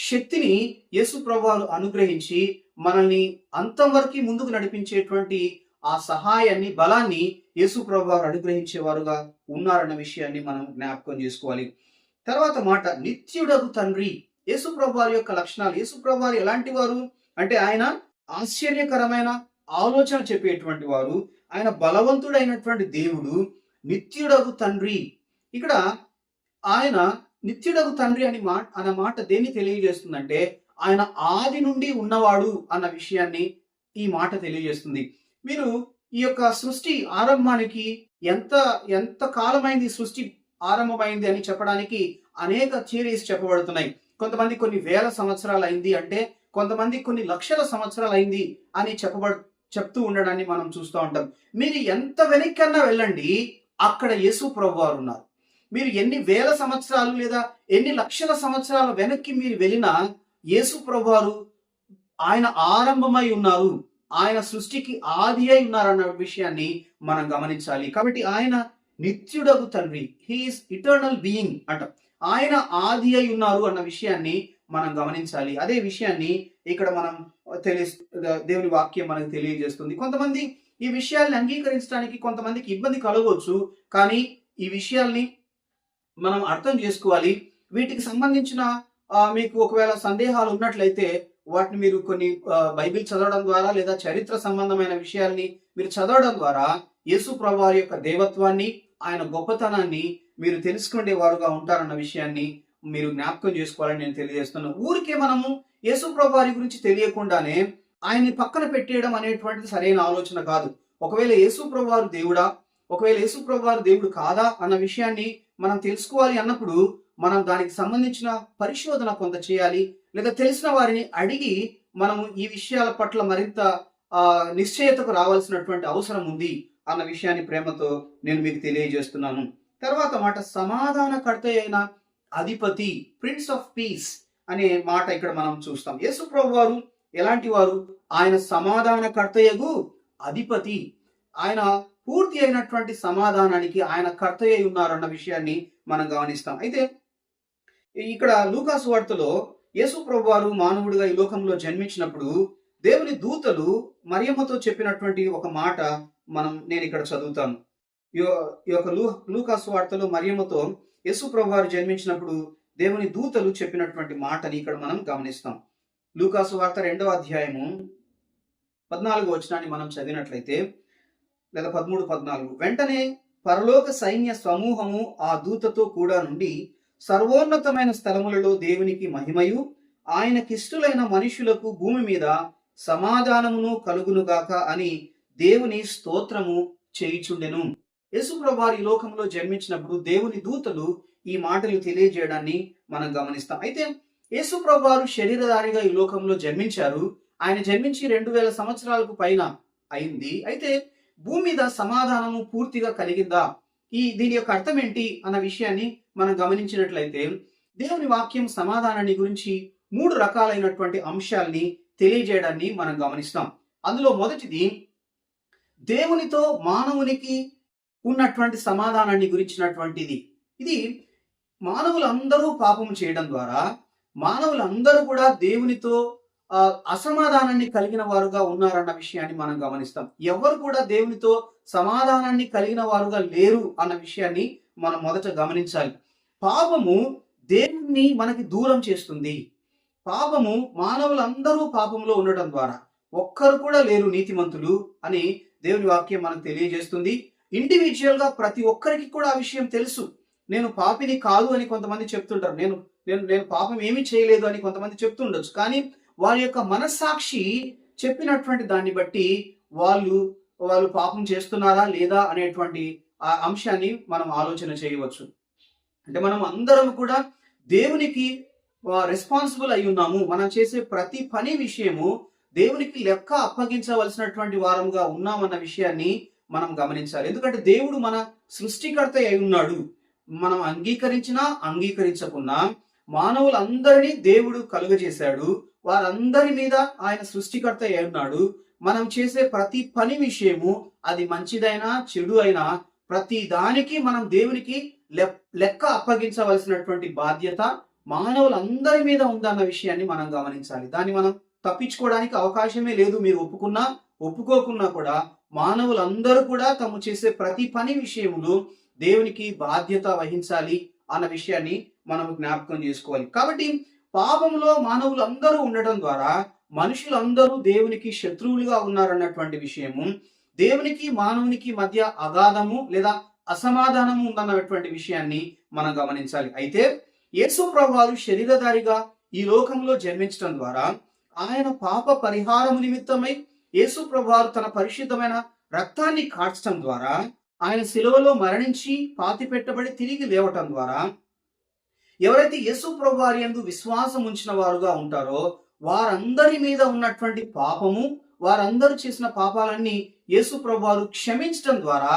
Speaker 1: శక్తిని యేసు ప్రభు వారు అనుగ్రహించి మనల్ని అంతం వరకు ముందుకు నడిపించేటువంటి ఆ సహాయాన్ని, బలాన్ని యేసు ప్రభు వారు అనుగ్రహించేవారుగా ఉన్నారన్న విషయాన్ని మనం జ్ఞాపకం చేసుకోవాలి. తర్వాత మాట, నిత్యుడగు తండ్రి. యేసు ప్రభు వారి యొక్క లక్షణాలు. యేసు ప్రభు వారు ఎలాంటి వారు అంటే, ఆయన ఆశ్చర్యకరమైన ఆలోచన చెప్పేటువంటి వారు, ఆయన బలవంతుడైనటువంటి దేవుడు, నిత్యుడగు తండ్రి. ఇక్కడ ఆయన నిత్యుడగు తండ్రి అన్న మాట దేన్ని తెలియజేస్తుందంటే, ఆయన ఆది నుండి ఉన్నవాడు అన్న విషయాన్ని ఈ మాట తెలియజేస్తుంది. మీరు ఈ యొక్క సృష్టి ఆరంభానికి ఎంత కాలమైంది సృష్టి ఆరంభమైంది అని చెప్పడానికి అనేక థియరీస్ చెప్పబడుతున్నాయి. కొంతమంది కొన్ని వేల సంవత్సరాలు అయింది అంటే, కొంతమంది కొన్ని లక్షల సంవత్సరాలు అయింది అని చెప్తూ ఉండడాన్ని మనం చూస్తూ ఉంటాం. మీరు ఎంత వెనక్కన్నా వెళ్ళండి, అక్కడ యేసు ప్రభువారు ఉన్నారు. మీరు ఎన్ని వేల సంవత్సరాలు లేదా ఎన్ని లక్షల సంవత్సరాల వెనక్కి మీరు వెళ్ళినా యేసు ప్రభువారు ఆయన ఆరంభమై ఉన్నారు, ఆయన సృష్టికి ఆది అయి ఉన్నారన్న విషయాన్ని మనం గమనించాలి. కాబట్టి ఆయన నిత్యుడగు తండ్రి, హీఈస్ ఇటర్నల్ బీయింగ్ అంట. ఆయన ఆది అయి ఉన్నారు అన్న విషయాన్ని మనం గమనించాలి. అదే విషయాన్ని ఇక్కడ మనం దేవుని వాక్యం మనకు తెలియజేస్తుంది. కొంతమంది ఈ విషయాల్ని అంగీకరించడానికి కొంతమందికి ఇబ్బంది కలగవచ్చు, కానీ ఈ విషయాల్ని మనం అర్థం చేసుకోవాలి. వీటికి సంబంధించిన మీకు ఒకవేళ సందేహాలు ఉన్నట్లయితే వాటిని మీరు కొన్ని బైబిల్ చదవడం ద్వారా లేదా చరిత్ర సంబంధమైన విషయాల్ని మీరు చదవడం ద్వారా యేసు ప్రభువారి యొక్క దేవత్వాన్ని, ఆయన గొప్పతనాన్ని మీరు తెలుసుకునే వారుగా ఉంటారన్న విషయాన్ని మీరు జ్ఞాపకం చేసుకోవాలని నేను తెలియజేస్తున్నాను. ఊరికే మనము యేసు ప్రభువారి గురించి తెలియకుండానే ఆయన్ని పక్కన పెట్టేయడం అనేటువంటిది సరైన ఆలోచన కాదు. ఒకవేళ యేసు ప్రభువారు దేవుడా, ఒకవేళ యేసు ప్రభువారు దేవుడు కాదా అన్న విషయాన్ని మనం తెలుసుకోవాలి అన్నప్పుడు మనం దానికి సంబంధించిన పరిశోధన కొంత చేయాలి, లేదా తెలిసిన వారిని అడిగి మనము ఈ విషయాల పట్ల మరింత నిశ్చయతకు రావాల్సినటువంటి అవసరం ఉంది అన్న విషయాన్ని ప్రేమతో నేను మీకు తెలియజేస్తున్నాను. తర్వాత మాట, సమాధానకర్త అయిన అధిపతి, ప్రిన్స్ ఆఫ్ పీస్ అనే మాట ఇక్కడ మనం చూస్తాం. యేసు ప్రభువారు ఎలాంటి వారు? ఆయన సమాధానకర్తయగు అధిపతి. ఆయన పూర్తి అయినటువంటి సమాధానానికి ఆయన కర్తయ్య ఉన్నారన్న విషయాన్ని మనం గమనిస్తాం. అయితే ఇక్కడ లూకాసు వార్తలో యేసు ప్రభువారు మానవుడిగా ఈ లోకంలో జన్మించినప్పుడు దేవుని దూతలు మరియమ్మతో చెప్పినటువంటి ఒక మాట నేను ఇక్కడ చదువుతాను. ఈ యొక్క లూకాసు వార్తలో మరియమ్మతో యేసు ప్రభువారు జన్మించినప్పుడు దేవుని దూతలు చెప్పినటువంటి మాటని ఇక్కడ మనం గమనిస్తాం. లూకాసు వార్త 2వ అధ్యాయము 14వ వచనాన్ని మనం చదివినట్లయితే, లేదా 13, 14, వెంటనే పరలోక సైన్య సమూహము ఆ దూతతో కూడా నుండి సర్వోన్నతమైన స్థలములలో దేవునికి మహిమయు ఆయనకిష్టులైన మనుషులకు భూమి మీద సమాధానమును కలుగునుగాక అని దేవుని స్తోత్రము చేయుచుండెను. యేసు ప్రభువారు ఈ లోకంలో జన్మించినప్పుడు దేవుని దూతలు ఈ మాటలు తెలియజేయడాన్ని మనం గమనిస్తాం. అయితే యేసు ప్రభువారు శరీరధారిగా ఈ లోకంలో జన్మించారు. ఆయన జన్మించి 2000 సంవత్సరాలకు పైన అయింది. అయితే భూమి మీద సమాధానము పూర్తిగా కలిగిందా దీని యొక్క అర్థం ఏంటి అన్న విషయాన్ని మనం గమనించినట్లయితే, దేవుని వాక్యం సమాధానాన్ని గురించి 3 రకాలైనటువంటి అంశాల్ని తెలియజేయడాన్ని మనం గమనిస్తాం. అందులో మొదటిది దేవునితో మానవునికి ఉన్నటువంటి సమాధానాన్ని గురించినటువంటిది. ఇది మానవులందరూ పాపం చేయడం ద్వారా మానవులందరూ కూడా దేవునితో అసమాధానాన్ని కలిగిన వారుగా ఉన్నారన్న విషయాన్ని మనం గమనిస్తాం. ఎవరు కూడా దేవునితో సమాధానాన్ని కలిగిన వారుగా లేరు అన్న విషయాన్ని మనం మొదట గమనించాలి. పాపము దేవుణ్ణి మనకి దూరం చేస్తుంది. పాపము మానవులందరూ పాపంలో ఉండటం ద్వారా ఒక్కరు కూడా లేరు నీతిమంతులు అని దేవుని వాక్యం మనకు తెలియజేస్తుంది. ఇండివిజువల్ గా ప్రతి ఒక్కరికి కూడా ఆ విషయం తెలుసు. నేను పాపిని కాదు అని కొంతమంది చెప్తుంటారు. నేను నేను నేను పాపం ఏమీ చేయలేదు అని కొంతమంది చెప్తుండొచ్చు. కానీ వారి యొక్క మనస్సాక్షి చెప్పినటువంటి దాన్ని బట్టి వాళ్ళు వాళ్ళు పాపం చేస్తున్నారా లేదా అనేటువంటి ఆ అంశాన్ని మనం ఆలోచన చేయవచ్చు. అంటే మనం అందరం కూడా దేవునికి రెస్పాన్సిబుల్ అయి ఉన్నాము. మనం చేసే ప్రతి పని విషయము దేవునికి లెక్క అప్పగించవలసినటువంటి వారముగా ఉన్నామన్న విషయాన్ని మనం గమనించాలి. ఎందుకంటే దేవుడు మన సృష్టికర్త అయి ఉన్నాడు. మనం అంగీకరించినా అంగీకరించకున్నా మానవులందరినీ దేవుడు కలుగజేశాడు. వారందరి మీద ఆయన సృష్టికర్త అయి ఉన్నాడు. మనం చేసే ప్రతి పని విషయము అది మంచిదైనా చెడు అయినా ప్రతి దానికి మనం దేవునికి లెక్క అప్పగించవలసినటువంటి బాధ్యత మానవులందరి మీద ఉందన్న విషయాన్ని మనం గమనించాలి. దాన్ని మనం తప్పించుకోవడానికి అవకాశమే లేదు. మీరు ఒప్పుకున్నా ఒప్పుకోకున్నా కూడా మానవులందరూ కూడా తాము చేసే ప్రతి పని విషయంలో దేవునికి బాధ్యత వహించాలి అన్న విషయాన్ని మనం జ్ఞాపకం చేసుకోవాలి. కాబట్టి పాపంలో మానవులందరూ ఉండటం ద్వారా మనుషులందరూ దేవునికి శత్రువులుగా ఉన్నారన్నటువంటి విషయము, దేవునికి మానవునికి మధ్య అగాధము లేదా అసమాధానము ఉందన్నటువంటి విషయాన్ని మనం గమనించాలి. అయితే యేసు ప్రభువారు శరీరధారిగా ఈ లోకంలో జన్మించడం ద్వారా ఆయన పాప పరిహారము నిమిత్తమై యేసు ప్రభువారు తన పరిశుద్ధమైన రక్తాన్ని కార్చడం ద్వారా ఆయన శిలువలో మరణించి పాతి పెట్టబడి తిరిగి లేవటం ద్వారా ఎవరైతే యేసు ప్రభువారి యందు విశ్వాసం ఉంచిన వారుగా ఉంటారో వారందరి మీద ఉన్నటువంటి పాపము, వారందరూ చేసిన పాపాలన్నీ యేసు ప్రభువారు క్షమించడం ద్వారా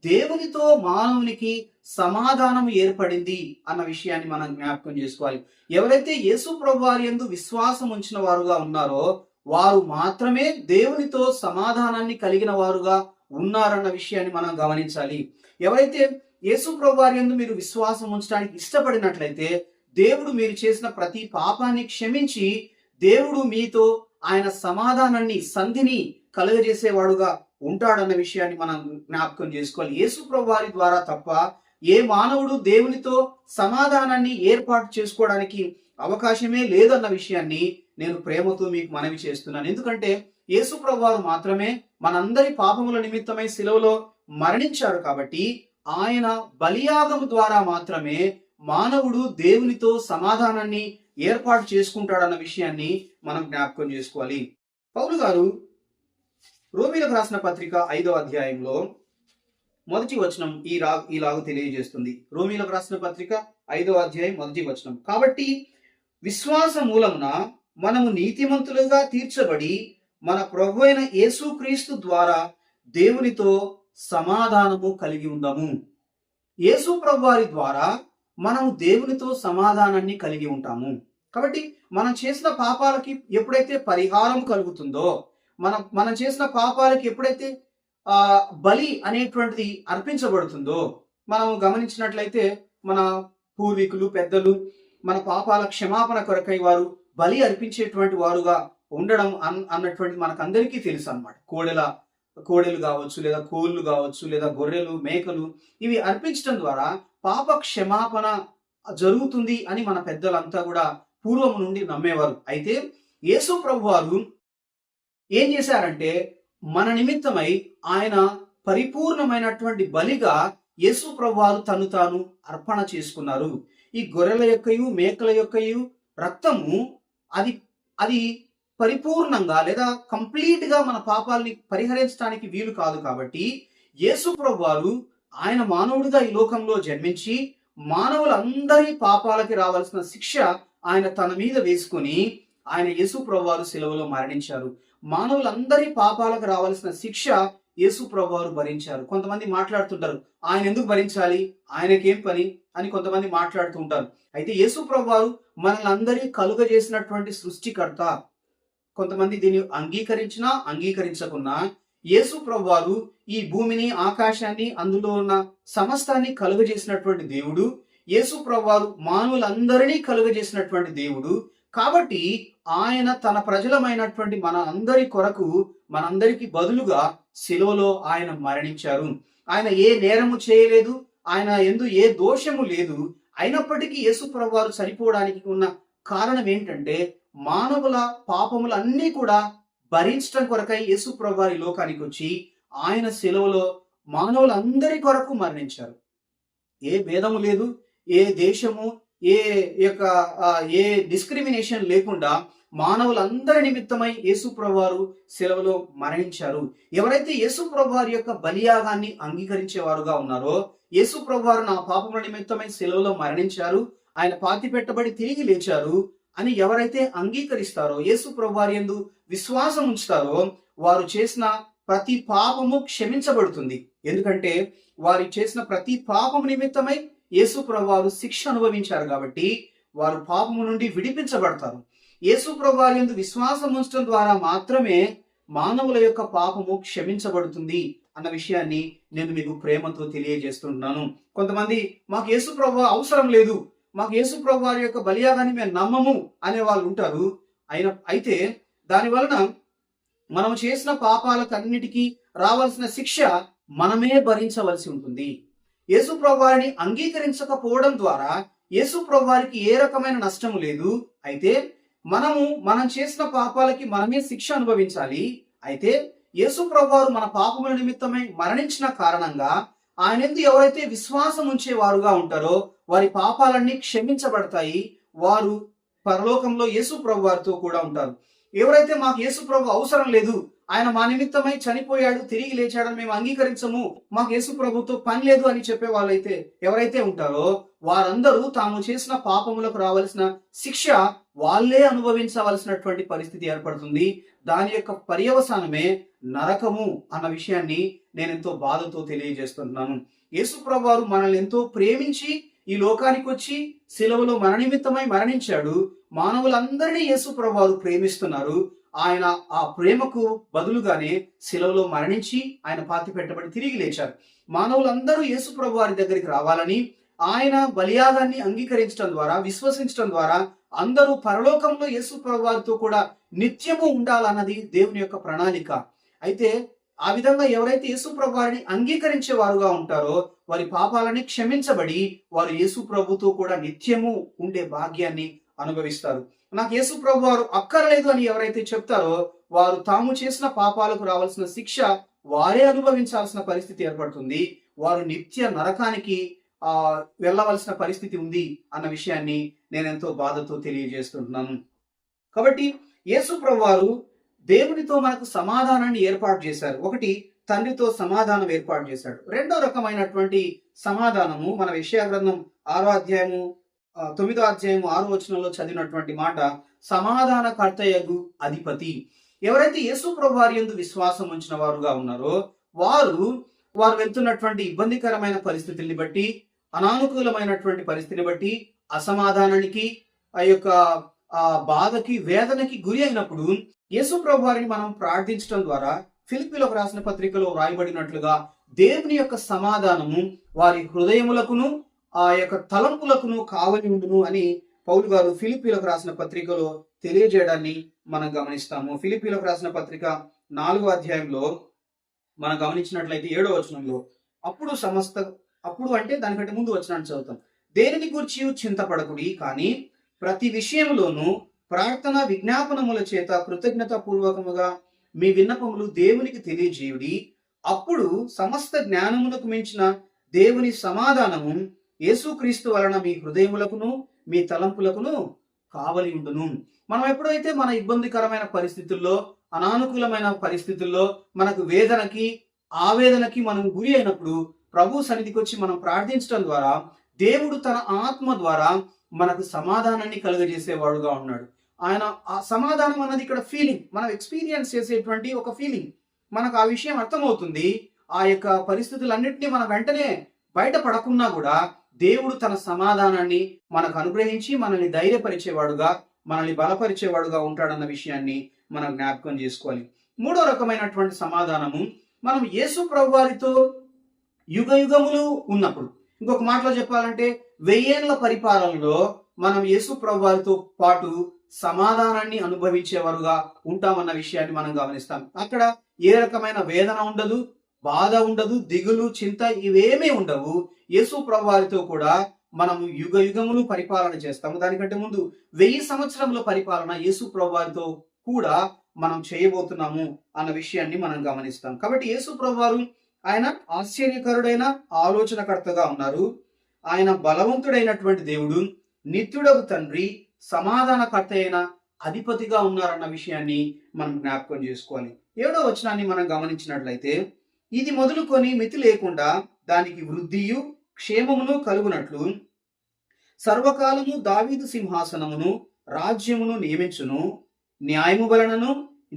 Speaker 1: దేవునితో మానవునికి సమాధానం ఏర్పడింది అన్న విషయాన్ని మనం జ్ఞాపకం చేసుకోవాలి. ఎవరైతే యేసు ప్రభువారి యందు విశ్వాసం ఉంచిన వారుగా ఉన్నారో వారు మాత్రమే దేవునితో సమాధానాన్ని కలిగిన వారుగా ఉన్నారన్న విషయాన్ని మనం గమనించాలి. ఎవరైతే యేసు ప్రభువారి యందు మీరు విశ్వాసం ఉంచడానికి ఇష్టపడినట్లయితే దేవుడు మీరు చేసిన ప్రతి పాపాన్ని క్షమించి దేవుడు మీతో ఆయన సమాధానాన్ని సంధిని కలుగజేసేవాడుగా ఉంటాడన్న విషయాన్ని మనం జ్ఞాపకం చేసుకోవాలి. యేసు ప్రభువారి ద్వారా తప్ప ఏ మానవుడు దేవునితో సమాధానాన్ని ఏర్పాటు చేసుకోవడానికి అవకాశమే లేదన్న విషయాన్ని నేను ప్రేమతో మీకు మనవి చేస్తున్నాను. ఎందుకంటే యేసు ప్రభువారు మాత్రమే మనందరి పాపముల నిమిత్తమై శిలువలో మరణించాడు. కాబట్టి ఆయన బలియాగము ద్వారా మాత్రమే మానవుడు దేవునితో సమాధానాన్ని ఏర్పాటు చేసుకుంటాడన్న విషయాన్ని మనం జ్ఞాపకం చేసుకోవాలి. పౌలు గారు రోమీలకు రాసిన పత్రిక 5వ అధ్యాయంలో మొదటి వచనం ఈలాగు తెలియజేస్తుంది. రోమీలకు రాసిన పత్రిక 5వ అధ్యాయం మొదటి వచనం, కాబట్టి విశ్వాస మూలమున మనము నీతిమంతులుగా తీర్చబడి మన ప్రభువైన యేసుక్రీస్తు ద్వారా దేవునితో సమాధానము కలిగి ఉందాము. యేసు ప్రభువారి ద్వారా మనము దేవునితో సమాధానాన్ని కలిగి ఉంటాము. కాబట్టి మనం చేసిన పాపాలకి ఎప్పుడైతే పరిహారం కలుగుతుందో, మనం చేసిన పాపాలకి ఎప్పుడైతే బలి అనేటువంటిది అర్పించబడుతుందో, మనం గమనించినట్లయితే మన పూర్వీకులు పెద్దలు మన పాపాల క్షమాపణ కొరకై వారు బలి అర్పించేటువంటి వారుగా ఉండడం అన్నటువంటి మనకందరికీ తెలుసు అన్నమాట. కోడెలు కావచ్చు, లేదా కోళ్ళు కావచ్చు, లేదా గొర్రెలు మేకలు ఇవి అర్పించడం ద్వారా పాప క్షమాపణ జరుగుతుంది అని మన పెద్దలంతా కూడా పూర్వం నుండి నమ్మేవారు. అయితే యేసు ప్రభువారు ఏం చేశారంటే మన నిమిత్తమై ఆయన పరిపూర్ణమైనటువంటి బలిగా యేసు ప్రభువారు తను తాను అర్పణ చేసుకున్నారు. ఈ గొర్రెల యొక్కయు మేకల యొక్కయు రక్తము అది పరిపూర్ణంగా లేదా కంప్లీట్ గా మన పాపాలని పరిహరించడానికి వీలు కాదు. కాబట్టి యేసు ప్రభువారు ఆయన మానవుడిగా ఈ లోకంలో జన్మించి మానవులందరి పాపాలకి రావాల్సిన శిక్ష ఆయన తన మీద వేసుకుని ఆయన యేసు ప్రభువారు శిలువలో మరణించారు. మానవులందరి పాపాలకు రావాల్సిన శిక్ష యేసు ప్రభువారు భరించారు. కొంతమంది మాట్లాడుతుంటారు, ఆయన ఎందుకు భరించాలి, ఆయనకేం పని అని కొంతమంది మాట్లాడుతూ ఉంటారు. అయితే యేసు ప్రభువారు మనల్ని అందరినీ కలుగజేసినటువంటి సృష్టికర్త. కొంతమంది దీన్ని అంగీకరించినా అంగీకరించకున్నా యేసు ప్రభువారు ఈ భూమిని, ఆకాశాన్ని, అందులో ఉన్న సమస్తాన్ని కలుగజేసినటువంటి దేవుడు. యేసు ప్రభువారు మానవులందరినీ కలుగజేసినటువంటి దేవుడు. కాబట్టి ఆయన తన ప్రజలమైనటువంటి మన అందరి కొరకు, మనందరికి బదులుగా శిలువలో ఆయన మరణించారు. ఆయన ఏ నేరము చేయలేదు, ఆయన యందు ఏ దోషము లేదు. అయినప్పటికీ యేసు ప్రభువారు చనిపోవడానికి ఉన్న కారణం ఏంటంటే, మానవుల పాపములన్నీ కూడా భరించడం కొరకై యేసు ప్రభువారు లోకానికి వచ్చి ఆయన శిలువలో మానవులందరి కొరకు మరణించారు. ఏ భేదము లేదు, ఏ దేశము, ఏ యొక్క ఏ డిస్క్రిమినేషన్ లేకుండా మానవులందరి నిమిత్తమై యేసు ప్రభువారు శిలువలో మరణించారు. ఎవరైతే యేసు ప్రభువారి యొక్క బలియాగాన్ని అంగీకరించేవారుగా ఉన్నారో, యేసు ప్రభువారు నా పాపముల నిమిత్తమై శిలువలో మరణించారు, ఆయన పాతి పెట్టబడి తిరిగి లేచారు అని ఎవరైతే అంగీకరిస్తారో, యేసు ప్రభువారి యందు విశ్వాసం ఉంచుతారో, వారు చేసిన ప్రతి పాపము క్షమించబడుతుంది. ఎందుకంటే వారు చేసిన ప్రతి పాపము నిమిత్తమై యేసు ప్రభువారు శిక్ష అనుభవించారు కాబట్టి వారు పాపము నుండి విడిపించబడతారు. యేసు ప్రభువారి యందు విశ్వాసం ఉంచడం ద్వారా మాత్రమే మానవుల యొక్క పాపము క్షమించబడుతుంది అన్న విషయాన్ని నేను మీకు ప్రేమతో తెలియజేస్తుంటున్నాను. కొంతమంది మాకు యేసు ప్రభువు అవసరం లేదు, మాకు యేసు ప్రభువారి యొక్క బలియాగాన్ని మేము నమ్మము అనే వాళ్ళు ఉంటారు. అయితే దాని వలన మనం చేసిన పాపాలకన్నిటికీ రావాల్సిన శిక్ష మనమే భరించవలసి ఉంటుంది. యేసు ప్రభువారిని అంగీకరించకపోవడం ద్వారా యేసు ప్రభువారికి ఏ రకమైన నష్టము లేదు. అయితే మనం చేసిన పాపాలకి మనమే శిక్ష అనుభవించాలి. అయితే యేసు ప్రభువారు మన పాపముల నిమిత్తమై మరణించిన కారణంగా ఆయన యందు ఎవరైతే విశ్వాసం ఉంచేవారుగా ఉంటారో వారి పాపాలన్నీ క్షమించబడతాయి. వారు పరలోకంలో యేసు ప్రభువారితో కూడా ఉంటారు. ఎవరైతే మాకు యేసు ప్రభు అవసరం లేదు, ఆయన మా నిమిత్తమై చనిపోయాడు, తిరిగి లేచాడని మేము అంగీకరించము, మాకు యేసు ప్రభుతో పని లేదు అని చెప్పే వాళ్ళైతే ఎవరైతే ఉంటారో వారందరూ తాము చేసిన పాపములకు రావాల్సిన శిక్ష వాళ్ళే అనుభవించవలసినటువంటి పరిస్థితి ఏర్పడుతుంది. దాని యొక్క పర్యవసానమే నరకము అన్న విషయాన్ని నేను ఎంతో బాధతో తెలియజేస్తున్నాను. యేసు ప్రభువారు మనల్ని ఎంతో ప్రేమించి ఈ లోకానికి వచ్చి శిలువలో మన నిమిత్తమై మరణించాడు. మానవులందరినీ యేసు ప్రభువారు ప్రేమిస్తున్నారు. ఆయన ఆ ప్రేమకు బదులుగానే శిలువలో మరణించి ఆయన పాతి పెట్టబడి తిరిగి లేచారు. మానవులందరూ యేసు ప్రభువారి దగ్గరికి రావాలని, ఆయన బలియాగాన్ని అంగీకరించడం ద్వారా, విశ్వసించడం ద్వారా అందరూ పరలోకంలో యేసు ప్రభువారితో కూడా నిత్యము ఉండాలన్నది దేవుని యొక్క ప్రణాళిక. అయితే ఆ విధంగా ఎవరైతే యేసు ప్రభువారిని అంగీకరించే వారుగా ఉంటారో వారి పాపాలని క్షమించబడి వారు యేసు ప్రభుతో కూడా నిత్యము ఉండే భాగ్యాన్ని అనుభవిస్తారు. నాకు యేసు ప్రభువారు అక్కర్లేదు అని ఎవరైతే చెప్తారో వారు తాము చేసిన పాపాలకు రావాల్సిన శిక్ష వారే అనుభవించాల్సిన పరిస్థితి ఏర్పడుతుంది. వారు నిత్య నరకానికి వెళ్ళవలసిన పరిస్థితి ఉంది అన్న విషయాన్ని నేను ఎంతో బాధతో తెలియజేస్తుంటున్నాను. కాబట్టి యేసు ప్రభువారు దేవునితో మనకు సమాధానాన్ని ఏర్పాటు చేశారు. ఒకటి, తండ్రితో సమాధానం ఏర్పాటు చేశాడు. రెండో రకమైనటువంటి సమాధానము మన యెషయా గ్రంథం 6వ అధ్యాయము 9వ అధ్యాయము 6వ వచనంలో చదివినటువంటి మాట, సమాధానకర్తయగు అధిపతి. ఎవరైతే యేసు ప్రభువారి యందు విశ్వాసం ఉంచిన వారుగా ఉన్నారో వారు వెళ్తున్నటువంటి ఇబ్బందికరమైన పరిస్థితుల్ని బట్టి, అనానుకూలమైనటువంటి పరిస్థితిని బట్టి, అసమాధానానికి, ఆ యొక్క బాధకి, వేదనకి గురి అయినప్పుడు యేసు ప్రభువారిని మనం ప్రార్థించడం ద్వారా ఫిలిప్పీలకు రాసిన పత్రికలో రాయబడినట్లుగా దేవుని యొక్క సమాధానము వారి హృదయములకును ఆ యొక్క తలంపులకును కావలి ఉండును అని పౌలు గారు ఫిలిప్పీలకు రాసిన పత్రికలో తెలియజేయడాన్ని మనం గమనిస్తాము. ఫిలిప్పీలకు రాసిన పత్రిక 4వ అధ్యాయంలో మనం గమనించినట్లయితే 7వ వచనంలో, అప్పుడు అంటే దానికంటే ముందు వచనాన్ని చదువుతాం. దేనిని గూర్చి చింతపడకుడి, కానీ ప్రతి విషయంలోనూ ప్రార్థన విజ్ఞాపనముల చేత కృతజ్ఞత పూర్వకముగా మీ విన్నపములు దేవునికి తెలియజేయుడి. అప్పుడు సమస్త జ్ఞానములకు మించిన దేవుని సమాధానము యేసుక్రీస్తు వలన మీ హృదయములకును మీ తలంపులకును కావలి ఉండును. మనం ఎప్పుడైతే మన ఇబ్బందికరమైన పరిస్థితుల్లో, అనానుకూలమైన పరిస్థితుల్లో, మనకు వేదనకి, ఆవేదనకి మనం గురి అయినప్పుడు ప్రభు సన్నిధికి వచ్చి మనం ప్రార్థించడం ద్వారా దేవుడు తన ఆత్మ ద్వారా మనకు సమాధానాన్ని కలుగజేసేవాడుగా ఉన్నాడు. ఆయన ఆ సమాధానం అన్నది ఇక్కడ ఫీలింగ్, మనం ఎక్స్పీరియన్స్ చేసేటువంటి ఒక ఫీలింగ్. మనకు ఆ విషయం అర్థమవుతుంది. ఆ యొక్క పరిస్థితులన్నింటినీ మనం వెంటనే బయటపడకున్నా కూడా దేవుడు తన సమాధానాన్ని మనకు అనుగ్రహించి మనల్ని ధైర్యపరిచేవాడుగా, మనల్ని బలపరిచేవాడుగా ఉంటాడన్న విషయాన్ని మనం జ్ఞాపకం చేసుకోవాలి. మూడో రకమైనటువంటి సమాధానము, మనం యేసు ప్రభువారితో యుగ యుగములు ఉన్నప్పుడు, ఇంకొక మాటలో చెప్పాలంటే 1000 ఏళ్ల పరిపాలనలో మనం యేసు ప్రభువారితో పాటు సమాధానాన్ని అనుభవించేవారుగా ఉంటామన్న విషయాన్ని మనం గమనిస్తాం. అక్కడ ఏ రకమైన వేదన ఉండదు, బాధ ఉండదు, దిగులు, చింత ఇవేమీ ఉండవు. యేసు ప్రభువారితో కూడా మనము యుగ యుగములు పరిపాలన చేస్తాము. దానికంటే ముందు 1000 సంవత్సరముల పరిపాలన యేసు ప్రభువారితో కూడా మనం చేయబోతున్నాము అన్న విషయాన్ని మనం గమనిస్తాం. కాబట్టి యేసు ప్రభువారు ఆయన ఆశ్చర్యకరుడైన ఆలోచనకర్తగా ఉన్నారు. ఆయన బలవంతుడైనటువంటి దేవుడు, నిత్యుడగు తండ్రి, సమాధానకర్త అయిన అధిపతిగా ఉన్నారన్న విషయాన్ని మనం జ్ఞాపకం చేసుకోవాలి. 7వ వచనాన్ని మనం గమనించినట్లయితే, ఇది మొదలుకొని మితి లేకుండా దానికి వృద్ధియు క్షేమమును కలుగునట్లు సర్వకాలము దావీదు సింహాసనమును రాజ్యమును నియమించును, న్యాయము వలనను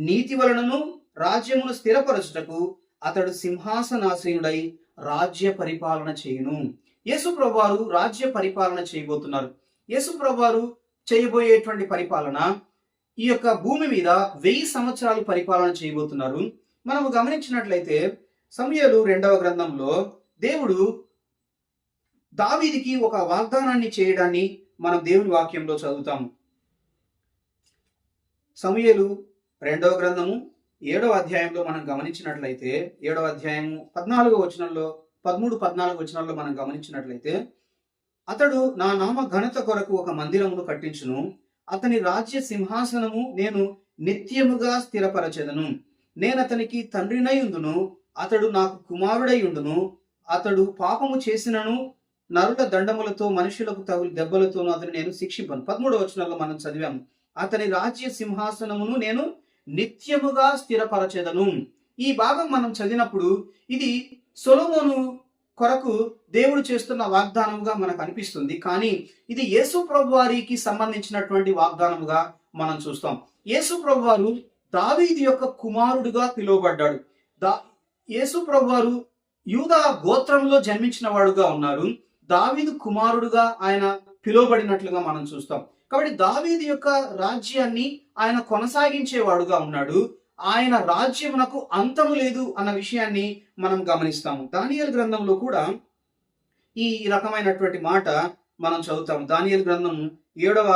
Speaker 1: నీతి వలనను రాజ్యమును స్థిరపరచుటకు అతడు సింహాసనాసీనుడై రాజ్య పరిపాలన చేయును. యేసు ప్రభువారు రాజ్య పరిపాలన చేయబోతున్నారు. యేసు ప్రభువారు చేయబోయేటువంటి పరిపాలన ఈ యొక్క భూమి మీద 1000 సంవత్సరాలు పరిపాలన చేయబోతున్నారు. మనము గమనించినట్లయితే సమూయేలు 2వ గ్రంథంలో దేవుడు దావీదుకి ఒక వాగ్దానాన్ని చేయడాన్ని మనం దేవుని వాక్యంలో చదువుతాము. సమూయేలు 2వ గ్రంథము 7వ అధ్యాయంలో మనం గమనించినట్లయితే 7వ అధ్యాయము 14వ వచనంలో 13-14 వచనాల్లో మనం గమనించినట్లయితే, అతడు నా నామ ఘనత కొరకు ఒక మందిరమును కట్టించును, అతని రాజ్య సింహాసనము నేను నిత్యముగా స్థిరపరచెదను, నేను అతనికి తండ్రినై ఉండును, అతడు నాకు కుమారుడై ఉండును, అతడు పాపము చేసినను నరుల దండములతో మనుషులకు తగులు దెబ్బలతోనూ అతను నేను శిక్షింపను. 13వ వచనంలో మనం చదివాము, అతని రాజ్య సింహాసనమును నేను నిత్యముగా స్థిరపరచెదను. ఈ భాగం మనం చదివినప్పుడు ఇది సొలొమోను కొరకు దేవుడు చేస్తున్న వాగ్దానముగా మనకు అనిపిస్తుంది. కానీ ఇది యేసు ప్రభువారికి సంబంధించినటువంటి వాగ్దానముగా మనం చూస్తాం. యేసు ప్రభువారు దావీదు యొక్క కుమారుడుగా పిలువబడ్డాడు. యేసు ప్రభువారు యూదా గోత్రంలో జన్మించిన వాడుగా ఉన్నారు. దావీదు కుమారుడుగా ఆయన పిలువబడినట్లుగా మనం చూస్తాం. కాబట్టి దావీదు యొక్క రాజ్యాన్ని ఆయన కొనసాగించేవాడుగా ఉన్నాడు. ఆయన రాజ్యమునకు అంతము లేదు అన్న విషయాన్ని మనం గమనిస్తాము. దానియేలు గ్రంథంలో కూడా ఈ రకమైనటువంటి మాట మనం చదువుతాము. దానియేలు గ్రంథం 7వ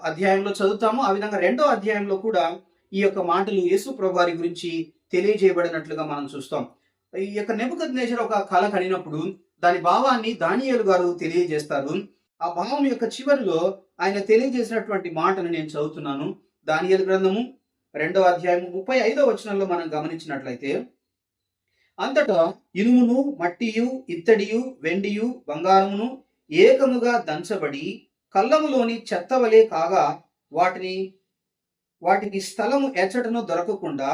Speaker 1: అధ్యాయంలో చదువుతాము. ఆ విధంగా 2వ అధ్యాయంలో కూడా ఈ యొక్క మాటలు యేసు ప్రభువారి గురించి తెలియజేయబడినట్లుగా మనం చూస్తాం. ఈ యొక్క నెబుకద్నెజరు ఒక కళ కనినప్పుడు దాని భావాన్ని దానియేలు గారు తెలియజేస్తారు. ఆ భావం యొక్క చివరిలో ఆయన తెలియజేసినటువంటి మాటను నేను చదువుతున్నాను. దానియేలు గ్రంథము 2వ అధ్యాయము 35వ వచనంలో మనం గమనించినట్లయితే, అంతటా ఇనుమును మట్టియు ఇత్తడియు వెండియు బంగారమును ఏకముగా దంచబడి కళ్ళములోని చెత్తవలే కాగా వాటికి స్థలము ఎచ్చటను దొరకకుండా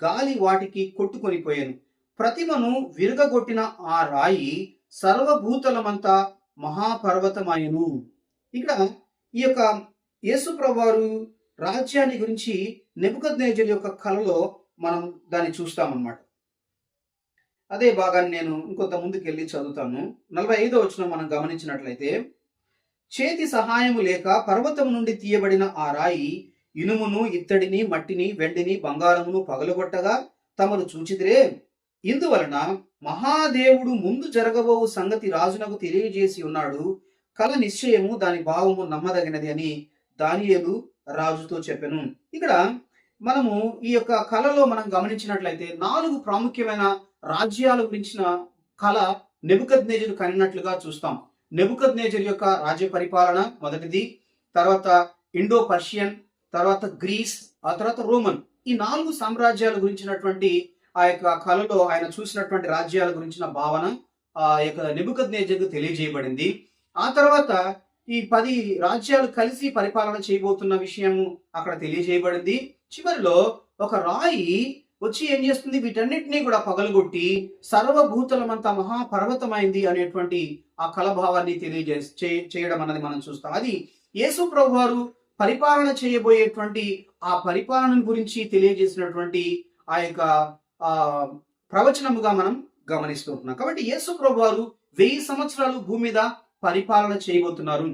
Speaker 1: గాలి వాటికి కొట్టుకొనిపోయాను. ప్రతిమను విరగగొట్టిన ఆ రాయి సర్వభూతలమంతా మహాపర్వతమాయను. ఇక్కడ ఈ యొక్క యేసు ప్రభువారు రాజ్యాన్ని గురించి నెబుకద్నెజరు యొక్క కలలో మనం దాన్ని చూస్తామన్నమాట. అదే భాగాన్ని నేను ఇంకొంత ముందుకెళ్ళి చదువుతాను. 45వ వచనం మనం గమనించినట్లయితే, చేతి సహాయము లేక పర్వతము నుండి తీయబడిన ఆ రాయి ఇనుమును ఇత్తడిని మట్టిని వెండిని బంగారమును పగలగొట్టగా తమరు చూచిదిరే. ఇందువలన మహాదేవుడు ముందు జరగబోవు సంగతి రాజునకు తెలియజేసి ఉన్నాడు. కల నిశ్చయము దాని భావము నమ్మదగినది అని దానియేలు రాజుతో చెప్పెను. ఇక్కడ మనము ఈ యొక్క కళలో మనం గమనించినట్లయితే 4 ప్రాముఖ్యమైన రాజ్యాల గురించిన కళ నెబుకద్నెజరు కనినట్లుగా చూస్తాం. నెబుకద్నెజరు యొక్క రాజ్య పరిపాలన మొదటిది, తర్వాత ఇండో పర్షియన్, తర్వాత గ్రీస్, ఆ తర్వాత రోమన్. ఈ 4 సామ్రాజ్యాల గురించినటువంటి ఆ యొక్క కళలో ఆయన చూసినటువంటి రాజ్యాల గురించిన భావన ఆ యొక్క నెబుకద్నెజరుకు తెలియజేయబడింది. ఆ తర్వాత ఈ 10 రాజ్యాలు కలిసి పరిపాలన చేయబోతున్న విషయము అక్కడ తెలియజేయబడింది. చివరిలో ఒక రాయి వచ్చి ఏం చేస్తుంది, వీటన్నిటినీ కూడా పగలగొట్టి సర్వభూతలమంతా మహాపర్వతమైంది అనేటువంటి ఆ కళభావాన్ని చేయడం అన్నది మనం చూస్తాం. అది యేసు ప్రభువారు పరిపాలన చేయబోయేటువంటి ఆ పరిపాలన గురించి తెలియజేసినటువంటి ఆ యొక్క ఆ ప్రవచనముగా మనం గమనిస్తుంటున్నాం. కాబట్టి యేసు ప్రభు వారు 1000 సంవత్సరాలు భూమి మీద పరిపాలన చేయబోతున్నారు.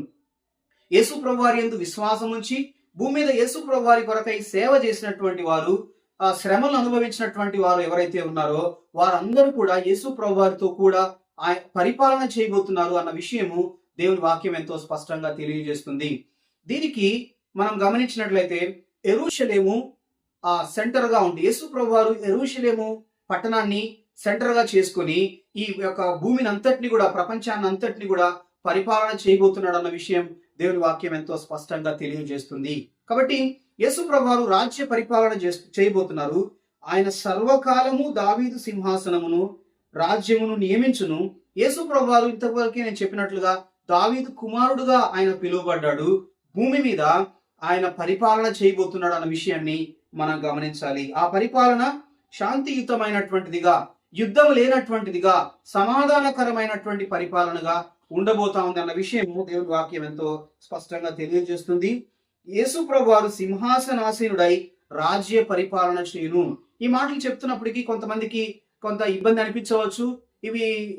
Speaker 1: యేసు ప్రభు వారి యందు విశ్వాసం ఉంచి భూమి మీద యేసు ప్రభు వారి కొరకై సేవ చేసినటువంటి వారు, ఆ శ్రమలు అనుభవించినటువంటి వారు ఎవరైతే ఉన్నారో వారందరూ కూడా యేసు ప్రభు వారితో కూడా పరిపాలన చేయబోతున్నారు అన్న విషయము దేవుని వాక్యం ఎంతో స్పష్టంగా తెలియజేస్తుంది. దీనికి మనం గమనించినట్లయితే యెరూషలేము సెంటర్ గా ఉంది. యేసు ప్రభు వారు యెరూషలేము పట్టణాన్ని సెంటర్ గా చేసుకుని ఈ యొక్క భూమిని అంతటిని కూడా, ప్రపంచాన్ని అంతటిని కూడా పరిపాలన చేయబోతున్నాడు అన్న విషయం దేవుని వాక్యం ఎంతో స్పష్టంగా తెలియజేస్తుంది. కాబట్టి యేసు ప్రభు వారు రాజ్య పరిపాలన చేయబోతున్నారు. ఆయన సర్వకాలము దావీదు సింహాసనమును రాజ్యమును నియమించును. యేసు ప్రభు వారు ఇంతవరకే నేను చెప్పినట్లుగా దావీదు కుమారుడుగా ఆయన పిలువబడ్డాడు. భూమి మీద ఆయన పరిపాలన చేయబోతున్నాడు అన్న విషయాన్ని మనం గమనించాలి. ఆ పరిపాలన శాంతియుతమైనటువంటిదిగా, యుద్ధం లేనటువంటిదిగా, సమాధానకరమైనటువంటి పరిపాలనగా ఉండబోతా ఉంది అన్న విషయము దేవుని వాక్యం ఎంతో స్పష్టంగా తెలియజేస్తుంది. యేసు ప్రభు వారు సింహాసనాసీనుడై రాజ్య పరిపాలన చేయును. ఈ మాటలు చెప్తున్నప్పటికీ కొంతమందికి కొంత ఇబ్బంది అనిపించవచ్చు.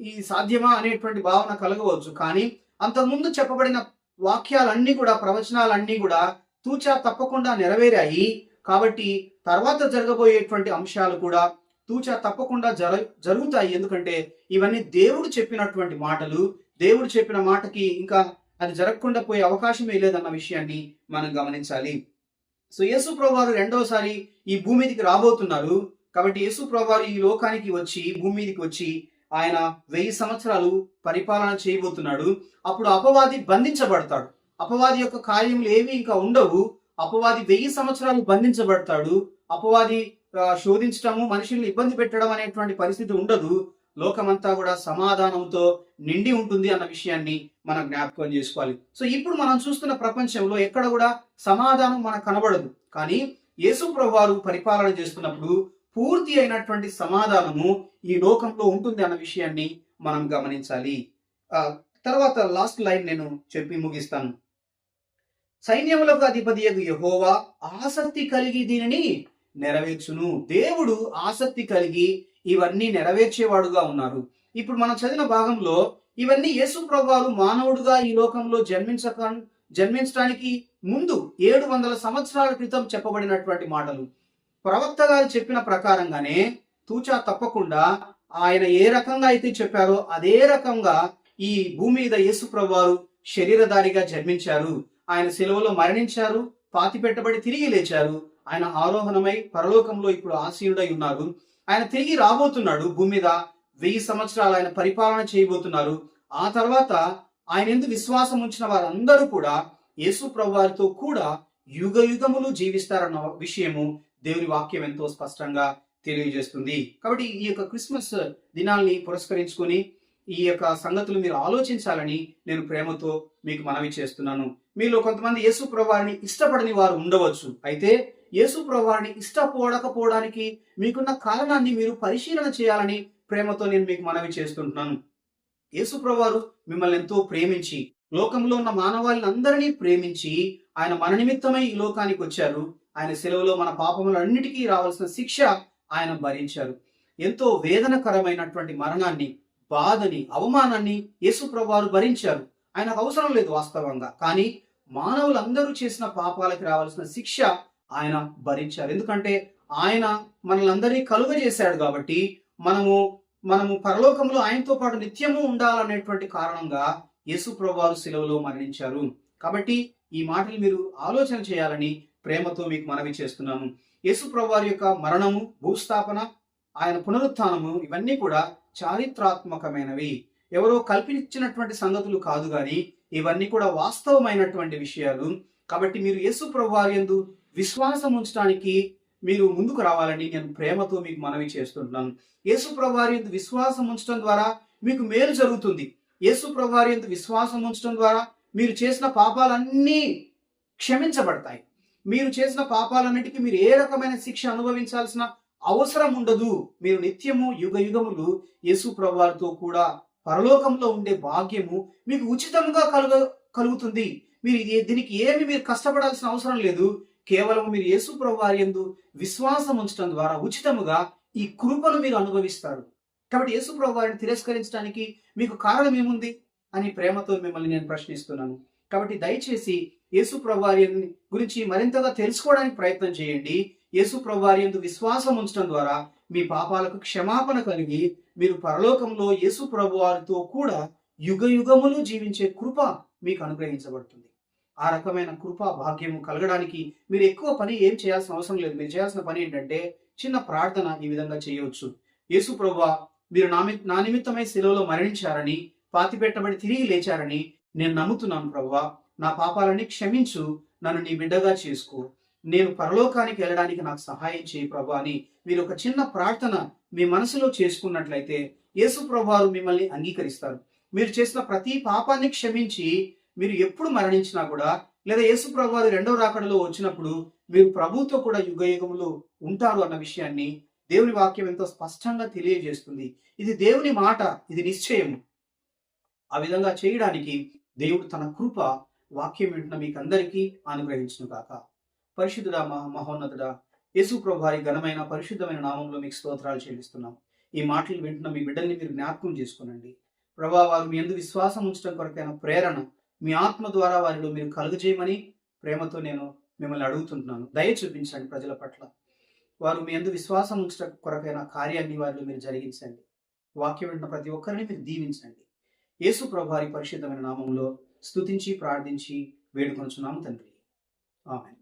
Speaker 1: ఈ సాధ్యమా అనేటువంటి భావన కలగవచ్చు. కానీ అంతకుముందు చెప్పబడిన వాక్యాలన్నీ కూడా, ప్రవచనాలన్నీ కూడా తూచా తప్పకుండా నెరవేరాయి. కాబట్టి తర్వాత జరగబోయేటువంటి అంశాలు కూడా తూచా తప్పకుండా జరుగుతాయి. ఎందుకంటే ఇవన్నీ దేవుడు చెప్పినటువంటి మాటలు. దేవుడు చెప్పిన మాటకి ఇంకా అది జరగకుండా పోయే అవకాశమే లేదన్న విషయాన్ని మనం గమనించాలి. సో యేసు ప్రభు వారు రెండవసారి ఈ భూమి మీదకి రాబోతున్నారు. కాబట్టి యేసు ప్రభు వారు ఈ లోకానికి వచ్చి, భూమి మీదకి వచ్చి ఆయన 1000 సంవత్సరాలు పరిపాలన చేయబోతున్నాడు. అప్పుడు అపవాది బంధించబడతాడు. అపవాది యొక్క కార్యములు ఏవి ఇంకా ఉండవు. అపవాది 1000 సంవత్సరాలు బంధించబడతాడు. అపవాది శోధించడము, మనుషుల్ని ఇబ్బంది పెట్టడం అనేటువంటి పరిస్థితి ఉండదు. లోకమంతా కూడా సమాధానంతో నిండి ఉంటుంది అన్న విషయాన్ని మనం జ్ఞాపకం చేసుకోవాలి. సో ఇప్పుడు మనం చూస్తున్న ప్రపంచంలో ఎక్కడ కూడా సమాధానం మనకు కనబడదు. కానీ యేసు ప్రభు వారు పరిపాలన చేస్తున్నప్పుడు పూర్తి అయినటువంటి సమాధానము ఈ లోకంలో ఉంటుంది అన్న విషయాన్ని మనం గమనించాలి. తర్వాత లాస్ట్ లైన్ నేను చెప్పి ముగిస్తాను. సైన్యములకు అధిపతియగు యెహోవా ఆసక్తి కలిగి దీనిని నెరవేర్చును. దేవుడు ఆసక్తి కలిగి ఇవన్నీ నెరవేర్చేవాడుగా ఉన్నారు. ఇప్పుడు మనం చదివిన భాగంలో ఇవన్నీ యేసు ప్రభు వారు మానవుడుగా ఈ లోకంలో జన్మించడానికి ముందు 700 సంవత్సరాల క్రితం చెప్పబడినటువంటి మాటలు. ప్రవక్త గారు చెప్పిన ప్రకారంగానే తూచా తప్పకుండా ఆయన ఏ రకంగా అయితే చెప్పారో అదే రకంగా ఈ భూమి మీద యేసు ప్రభు వారు శరీరధారిగా జన్మించారు. ఆయన శిలువలో మరణించారు, పాతి పెట్టబడి తిరిగి లేచారు. ఆయన ఆరోహణమై పరలోకంలో ఇప్పుడు ఆసీనుడై ఉన్నారు. ఆయన తిరిగి రాబోతున్నాడు. భూమి మీద 1000 సంవత్సరాలు ఆయన పరిపాలన చేయబోతున్నారు. ఆ తర్వాత ఆయన ఎందుకు విశ్వాసం ఉంచిన వారందరూ కూడా యేసు ప్రభు వారితో కూడా యుగ యుగములు జీవిస్తారన్న విషయము దేవుని వాక్యం ఎంతో స్పష్టంగా తెలియజేస్తుంది. కాబట్టి ఈ యొక్క క్రిస్మస్ దినాల్ని పురస్కరించుకొని ఈ యొక్క సంగతులు మీరు ఆలోచించాలని నేను ప్రేమతో మీకు మనవి చేస్తున్నాను. మీలో కొంతమంది యేసు ప్రభు వారిని ఇష్టపడని వారు ఉండవచ్చు. అయితే యేసు ప్రభు వారిని ఇష్టపడకపోవడానికి మీకున్న కారణాన్ని మీరు పరిశీలన చేయాలని ప్రేమతో నేను మీకు మనవి చేస్తుంటున్నాను. యేసు ప్రభు వారు మిమ్మల్ని ఎంతో ప్రేమించి, లోకంలో ఉన్న మానవాళిని అందరినీ ప్రేమించి ఆయన మన నిమిత్తమై ఈ లోకానికి వచ్చారు. ఆయన సెలవులో మన పాపములన్నిటికీ రావాల్సిన శిక్ష ఆయన భరించారు. ఎంతో వేదనకరమైనటువంటి మరణాన్ని, బాధని, అవమానాన్ని యేసు ప్రభు వారు భరించారు. ఆయనకు అవసరం లేదు వాస్తవంగా. కానీ మానవులందరూ చేసిన పాపాలకి రావాల్సిన శిక్ష ఆయన భరించారు. ఎందుకంటే ఆయన మనల్ని అందరినీ కలుగజేశాడు కాబట్టి మనము పరలోకంలో ఆయనతో పాటు నిత్యము ఉండాలనేటువంటి కారణంగా యేసు ప్రభు వారు శిలువలో మరణించారు. కాబట్టి ఈ మాటలు మీరు ఆలోచన చేయాలని ప్రేమతో మీకు మనవి చేస్తున్నాను. యేసు ప్రభు వారి యొక్క మరణము, భూస్థాపన, ఆయన పునరుత్థానము ఇవన్నీ కూడా చారిత్రాత్మకమైనవి. ఎవరో కల్పించినటువంటి సంగతులు కాదు, కానీ ఇవన్నీ కూడా వాస్తవమైనటువంటి విషయాలు. కాబట్టి మీరు యేసు ప్రభు వారి యందు విశ్వాసం ఉంచడానికి మీరు ముందుకు రావాలని నేను ప్రేమతో మీకు మనవి చేస్తుంటున్నాను. యేసు ప్రభు వారి యందు విశ్వాసం ఉంచడం ద్వారా మీకు మేలు జరుగుతుంది. యేసు ప్రభు వారి యందు విశ్వాసం ఉంచడం ద్వారా మీరు చేసిన పాపాలన్నీ క్షమించబడతాయి. మీరు చేసిన పాపాలన్నిటికీ మీరు ఏ రకమైన శిక్ష అనుభవించాల్సిన అవసరం ఉండదు. మీరు నిత్యము యుగ యుగములు యేసు ప్రభు వారితో కూడా పరలోకంలో ఉండే భాగ్యము మీకు ఉచితంగా కలుగుతుంది. మీరు దీనికి మీరు కష్టపడాల్సిన అవసరం లేదు. కేవలం మీరు యేసు ప్రభు వారి యందు విశ్వాసం ఉంచడం ద్వారా ఉచితముగా ఈ కృపను మీరు అనుభవిస్తారు. కాబట్టి యేసు ప్రభు వారిని తిరస్కరించడానికి మీకు కారణం ఏముంది అని ప్రేమతో మిమ్మల్ని నేను ప్రశ్నిస్తున్నాను. కాబట్టి దయచేసి యేసు ప్రభు వారి గురించి మరింతగా తెలుసుకోవడానికి ప్రయత్నం చేయండి. యేసు ప్రభు వారి యందు విశ్వాసం ఉంచడం ద్వారా మీ పాపాలకు క్షమాపణ కలిగి మీరు పరలోకంలో యేసు ప్రభు వారితో కూడా యుగ యుగములు జీవించే కృప మీకు అనుగ్రహించబడుతుంది. ఆ రకమైన కృప భాగ్యము కలగడానికి మీరు ఎక్కువ పని ఏం చేయాల్సిన అవసరం లేదు. మీరు చేయాల్సిన పని ఏంటంటే చిన్న ప్రార్థన ఈ విధంగా చేయవచ్చు. యేసు ప్రభువా, మీరు నా నిమిత్తమై శిలువలో మరణించారని, పాతిపెట్టబడి తిరిగి లేచారని నేను నమ్ముతున్నాను ప్రభువా. నా పాపాలని క్షమించు, నన్ను నీ బిడ్డగా చేసుకో, నేను పరలోకానికి వెళ్ళడానికి నాకు సహాయం చేయి ప్రభు అని మీరు ఒక చిన్న ప్రార్థన మీ మనసులో చేసుకున్నట్లయితే యేసు ప్రభువారు మిమ్మల్ని అంగీకరిస్తారు. మీరు చేసిన ప్రతి పాపాన్ని క్షమించి మీరు ఎప్పుడు మరణించినా కూడా, లేదా యేసు ప్రభువారు రెండవ రాకడలో వచ్చినప్పుడు మీరు ప్రభువుతో కూడా యుగ యుగములు ఉంటారు అన్న విషయాన్ని దేవుని వాక్యం ఎంతో స్పష్టంగా తెలియజేస్తుంది. ఇది దేవుని మాట, ఇది నిశ్చయము. ఆ విధంగా చేయడానికి దేవుడు తన కృప వాక్యం వింటున్న మీకు అందరికీ అనుగ్రహించును గాక. పరిశుద్ధుడా, మహోన్నతుడా, యేసు ప్రభు వారి ఘనమైన పరిశుద్ధమైన నామంలో మీకు స్తోత్రాలు చెల్లిస్తున్నాం. ఈ మాటలు వింటున్న మీ బిడ్డల్ని మీరు జ్ఞాపకం చేసుకునండి ప్రభా. వారు మీ యందు విశ్వాసం ఉంచడం కొరకైన ప్రేరణ మీ ఆత్మ ద్వారా వారిలో మీరు కలుగజేయమని ప్రేమతో నేను మిమ్మల్ని అడుగుతుంటున్నాను. దయ చూపించండి ప్రజల పట్ల. వారు మీ యందు విశ్వాసం ఉంచడం కొరకైన కార్యాన్ని వారిలో మీరు జరిగించండి. వాక్యం వింటున్న ప్రతి ఒక్కరిని మీరు దీవించండి. యేసు ప్రభు వారి పరిశుద్ధమైన నామంలో స్తుతించి ప్రార్థించి వేడుకొనుచున్నాము తండ్రి. ఆమేన్.